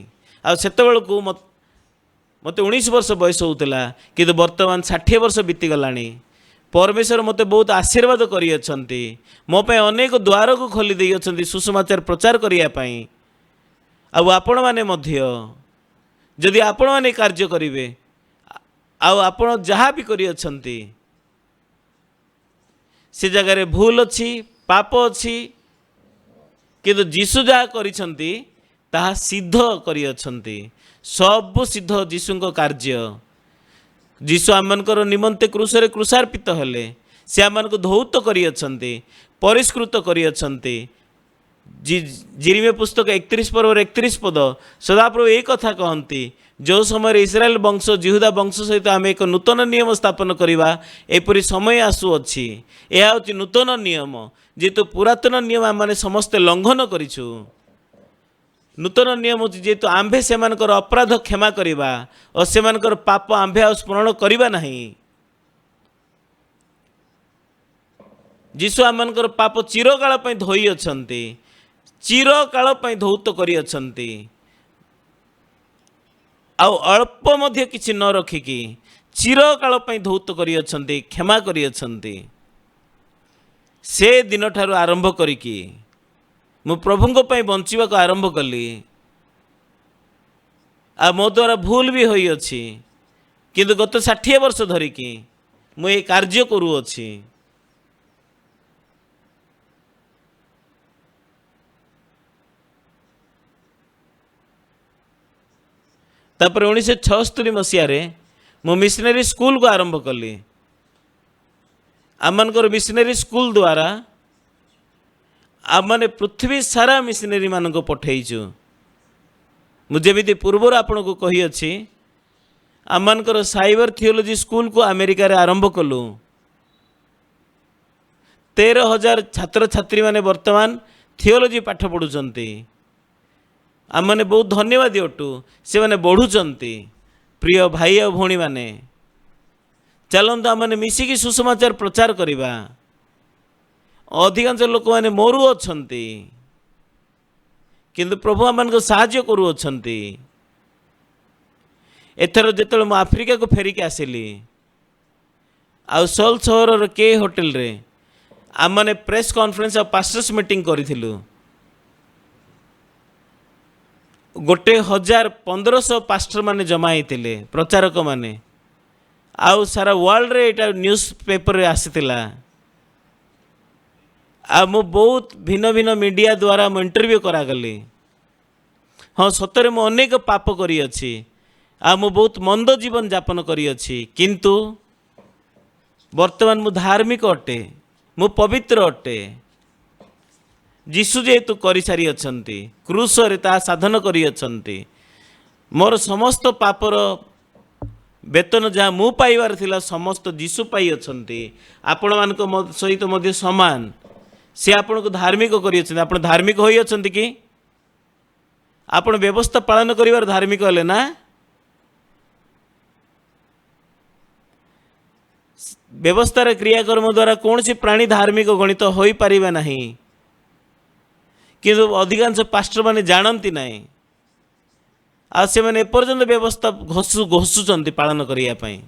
S1: आ सेतेबेलकू मते 19 वर्ष बयस होउतला, किंतु वर्तमान 60 वर्ष बीती गलानी। परमेश्वर मते बहुत आशीर्वाद करियछंती मो पे अनेक द्वार को खोली देई अछंती सुसमाचार प्रचार करिया पई। आ आपण माने मध्य जदि आपण माने कार्य करिवे आ आपण जहाँ भी करियछंती से जगह रे भूल अच्छी पाप अच्छी किंतु जीशु जहाँ करिछंती ताहा सिद्ध करियछंती सब सिद्ध जीशुଙ୍କ कार्य। जीशु आमनकर निमंते क्रूसरे क्रूसार्पित हेले से आमनको धौत करियछंती परिष्कृत करियछंती। जिरिमिया पुस्तक 31 पर्व 31 पद सदाप्रभु एक कथा कहती जो समय इस्राएल वंश जिहुदा वंश सहित आम एक नूतन नियम स्थापन करवा एपरी समय आसुअछि। यह हूँ नूतन नियम जेहेतु पुरातन नियम आम मैंने समस्ते लंघन करिछु। नूतन नियम जेहेतु आम्भे से अपराध क्षमा करवा और से पाप आम्भे आ स्मरण करवा नहीं। जीशु आमनकर पाप चिरकाल धोई अछंती चिरकाल धौत करी अछंती आउ अल्प मध्य किछि न रखिकी चिरकाल धौत करी अछंती क्षमा करी अछंती। से दिन ठारू आरंभ करिकी मु प्रभुंको पई बंचिबाको आरंभ कली आ मो द्वारा भूल भी होई अछि किंतु गत 60 वर्ष धरिकी मु ए कार्य करूअछि। तापर 1976 मसीह मु मिशनरी स्कूल को आरंभ कली। आमनकर मिशनरी स्कूल द्वारा आमने पृथ्वी सारा मिशनरी मान को पठेइछु। मुझे पूर्वर आपन को कही अछि आमनकर साइबर थियोलॉजी स्कूल को अमेरिका रे आरंभ कलु। 13,000 छात्र छात्री माने वर्तमान थियोलॉजी पाठ पढ़ुचंती। आमने बहुत धन्यवाद अटू से माने बढ़ुचंती। प्रिय भाई और भौणी माने चलंतु आमने मिसिकी सुसमाचार प्रचार करिबा। अधिकांश लोक माने मरु अछंती किंतु प्रभु आमन को साहाय्य करू अछंती। एथर जेतल मु आफ्रिका को फेरिक आसिली आ सोल सहर के होटल रे आमने प्रेस कॉन्फ्रेंस और पास्टर्स मीटिंग करिथिलु। 1,1500 पास्टर माने जमा होते प्रचारक माने आउ सारा वर्ल्ड रे एटा न्यूज़ पेपर रे आसीतिला। आ मु बहुत भिन्न भिन्न मीडिया द्वारा मु इंटरव्यू करागली। हाँ सतरे मु अनेक पाप करी अछि आ मु बहुत मंद जीवन यापन करी अछि किंतु वर्तमान मु धार्मिक अटे मु पवित्र अटे। जीशु जेहेतु करि सारी अछंती क्रूस रे ता साधन करी अछंती। मोर समस्त पापर वेतन जहाँ मु पाइबार थिला समस्त जीशु पाई अछंती। आपण मानक सहित मध्य समान से आपण को धार्मिक करी अछंती। आपण धार्मिक होई अछंती कि आपण व्यवस्था पालन करिवार धार्मिक हले ना। व्यवस्थार क्रियाकर्म द्वारा कौन सी प्राणी धार्मिक गणित होई पारिबा नहीं किंतु अधिकांश पास्टर माने जानती नहीं आ से माने एपर्यंत व्यवस्था घोषुचंती पालन करिया पई।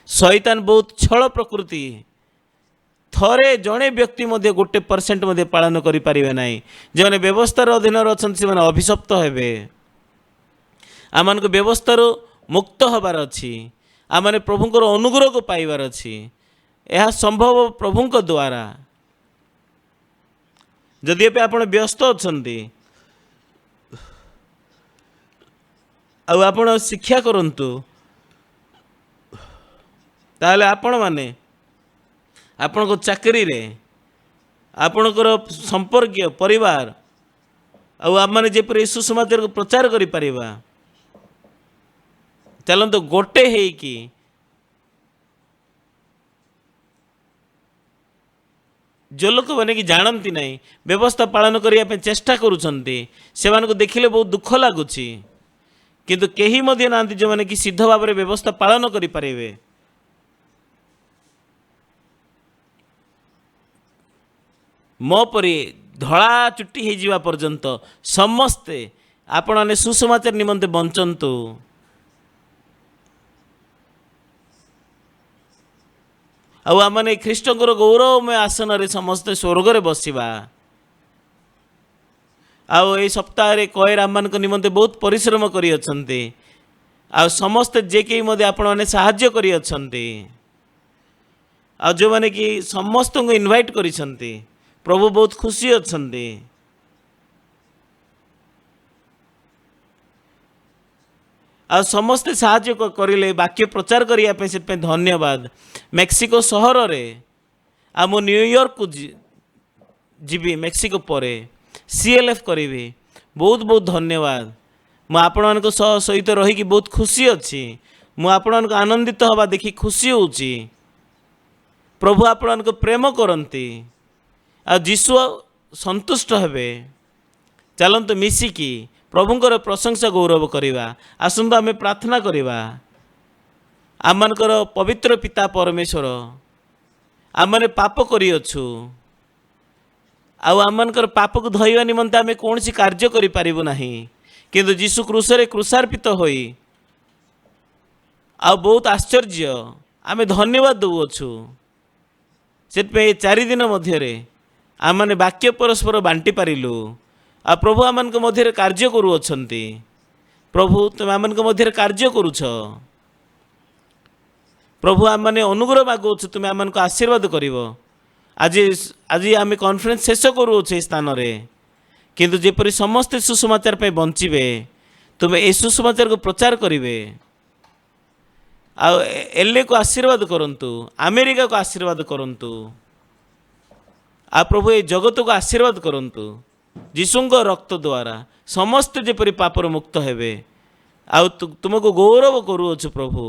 S1: शैतान बहुत छल प्रकृति थरे जड़े व्यक्ति मध्य 1% मध्य पालन करि परिबे नहीं। जे माने व्यवस्थार अधीन अछंती से माने अभिशप्त हेबे। आमन को व्यवस्थार मुक्त हबार अछि। आमने प्रभुंकर अनुग्रह को पाइबार अछि। यह संभव प्रभुंक द्वारा। जदि पे आपण व्यस्त अछंती आ आपण शिक्षा करंतु ताले आपण माने आपण को चाकरी रे आपणकर संपर्क परिवार आम जेपरी यीशु समाचार को प्रचार करि परिबा। चलंतु गोटे है कि जो लोक मैंने कि जानती नहीं व्यवस्था पालन करने चेष्टा करुँचे से देखिले बहुत दुख लगुच किंतु केही मध्य नांती जो मैंने कि सिद्ध भाव में व्यवस्था पालन करें। मो परी धड़ा चुट्टी हो जावा पर्यंत समस्ते आपण मैंने सुसमाचार निमंते बंचंतु। ଆଉ ଆମମାନେ ଖ୍ରୀଷ୍ଟଙ୍କର ଗୌରବମୟ ଆସନରେ ସମସ୍ତେ ସ୍ୱର୍ଗରେ ବସିବା। ଆଉ ଏଇ ସପ୍ତାହରେ କଏର ଆମମାନଙ୍କ ନିମନ୍ତେ ବହୁତ ପରିଶ୍ରମ କରିଅଛନ୍ତି। ଆଉ ସମସ୍ତେ ଯେ କେହି ମଧ୍ୟ ଆପଣମାନେ ସାହାଯ୍ୟ କରିଅଛନ୍ତି। ଆଉ ଯେଉଁମାନେ କି ସମସ୍ତଙ୍କୁ ଇନଭାଇଟ୍ କରିଛନ୍ତି, ପ୍ରଭୁ ବହୁତ ଖୁସି ଅଛନ୍ତି। ଆଉ ସମସ୍ତେ ସାହାଯ୍ୟ କରିଲେ ବାକ୍ୟ ପ୍ରଚାର କରିବା ପାଇଁ, ସେଥିପାଇଁ ଧନ୍ୟବାଦ। ମେକ୍ସିକୋ ସହରରେ ଆଉ ମୁଁ ନ୍ୟୁୟର୍କକୁ ଯିବି, ମେକ୍ସିକୋ ପରେ CLF କରିବି। ବହୁତ ବହୁତ ଧନ୍ୟବାଦ। ମୁଁ ଆପଣମାନଙ୍କ ସହିତ ରହିକି ବହୁତ ଖୁସି ଅଛି। ମୁଁ ଆପଣମାନଙ୍କୁ ଆନନ୍ଦିତ ହେବା ଦେଖି ଖୁସି ହେଉଛି। ପ୍ରଭୁ ଆପଣମାନଙ୍କୁ ପ୍ରେମ କରନ୍ତି ଆଉ ଯୀଶୁ ସନ୍ତୁଷ୍ଟ ହେବେ। ଚାଲନ୍ତୁ ମିଶିକି ପ୍ରଭୁଙ୍କର ପ୍ରଶଂସା ଗୌରବ କରିବା। ଆସନ୍ତୁ ଆମେ ପ୍ରାର୍ଥନା କରିବା। ଆମମାନଙ୍କର ପବିତ୍ର ପିତା ପରମେଶ୍ୱର, ଆମମାନେ ପାପ କରିଅଛୁ ଆଉ ଆମମାନଙ୍କର ପାପକୁ ଧୋଇବା ନିମନ୍ତେ ଆମେ କୌଣସି କାର୍ଯ୍ୟ କରିପାରିବୁ ନାହିଁ। କିନ୍ତୁ ଯୀଶୁ କ୍ରୁଶରେ କ୍ରୁଶାର୍ପିତ ହୋଇ ଆଉ ବହୁତ ଆଶ୍ଚର୍ଯ୍ୟ ଆମେ ଧନ୍ୟବାଦ ଦେଉଅଛୁ। ସେଥିପାଇଁ 4 ଦିନ ମଧ୍ୟରେ ଆମମାନେ ବାକ୍ୟ ପରସ୍ପର ବାଣ୍ଟି ପାରିଲୁ। ଆଉ ପ୍ରଭୁ ଆମମାନଙ୍କ ମଧ୍ୟରେ କାର୍ଯ୍ୟ କରୁଅଛନ୍ତି। ପ୍ରଭୁ ତୁମେ ଆମମାନଙ୍କ ମଧ୍ୟରେ କାର୍ଯ୍ୟ କରୁଛ। ପ୍ରଭୁ ଆମମାନେ ଅନୁଗ୍ରହ ମାଗୁଅଛୁ, ତୁମେ ଆମମାନଙ୍କୁ ଆଶୀର୍ବାଦ କରିବ। ଆଜି ଆମେ କନଫରେନ୍ସ ଶେଷ କରୁଅଛୁ ଏ ସ୍ଥାନରେ, କିନ୍ତୁ ଯେପରି ସମସ୍ତେ ସୁସମାଚାର ପାଇଁ ବଞ୍ଚିବେ, ତୁମେ ଏ ସୁସମାଚାରକୁ ପ୍ରଚାର କରିବେ। ଆଉ LAକୁ ଆଶୀର୍ବାଦ କରନ୍ତୁ, ଆମେରିକାକୁ ଆଶୀର୍ବାଦ କରନ୍ତୁ। ଆଉ ପ୍ରଭୁ ଏ ଜଗତକୁ ଆଶୀର୍ବାଦ କରନ୍ତୁ। ଯୀଶୁଙ୍କ ରକ୍ତ ଦ୍ୱାରା ସମସ୍ତେ ଯେପରି ପାପରୁ ମୁକ୍ତ ହେବେ। ଆଉ ତୁମକୁ ଗୌରବ କରୁଅଛୁ ପ୍ରଭୁ।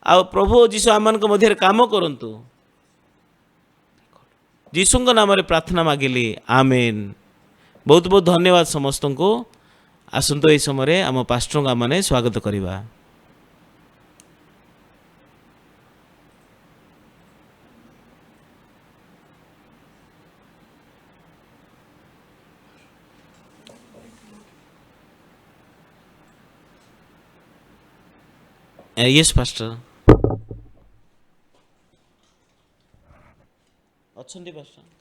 S1: ଆଉ ପ୍ରଭୁ ଯୀଶୁ ଆମମାନଙ୍କ ମଧ୍ୟରେ କାମ କରନ୍ତୁ। ଯୀଶୁଙ୍କ ନାମରେ ପ୍ରାର୍ଥନା ମାଗିଲି, ଆମେନ୍। ବହୁତ ବହୁତ ଧନ୍ୟବାଦ ସମସ୍ତଙ୍କୁ। ଆସନ୍ତୁ ଏହି ସମୟରେ ଆମ ପାଷ୍ଟରଙ୍କୁ ଆମମାନେ ସ୍ୱାଗତ କରିବା। Yes, pastor. ଅଛନ୍ତି ପାଷ୍ଟର?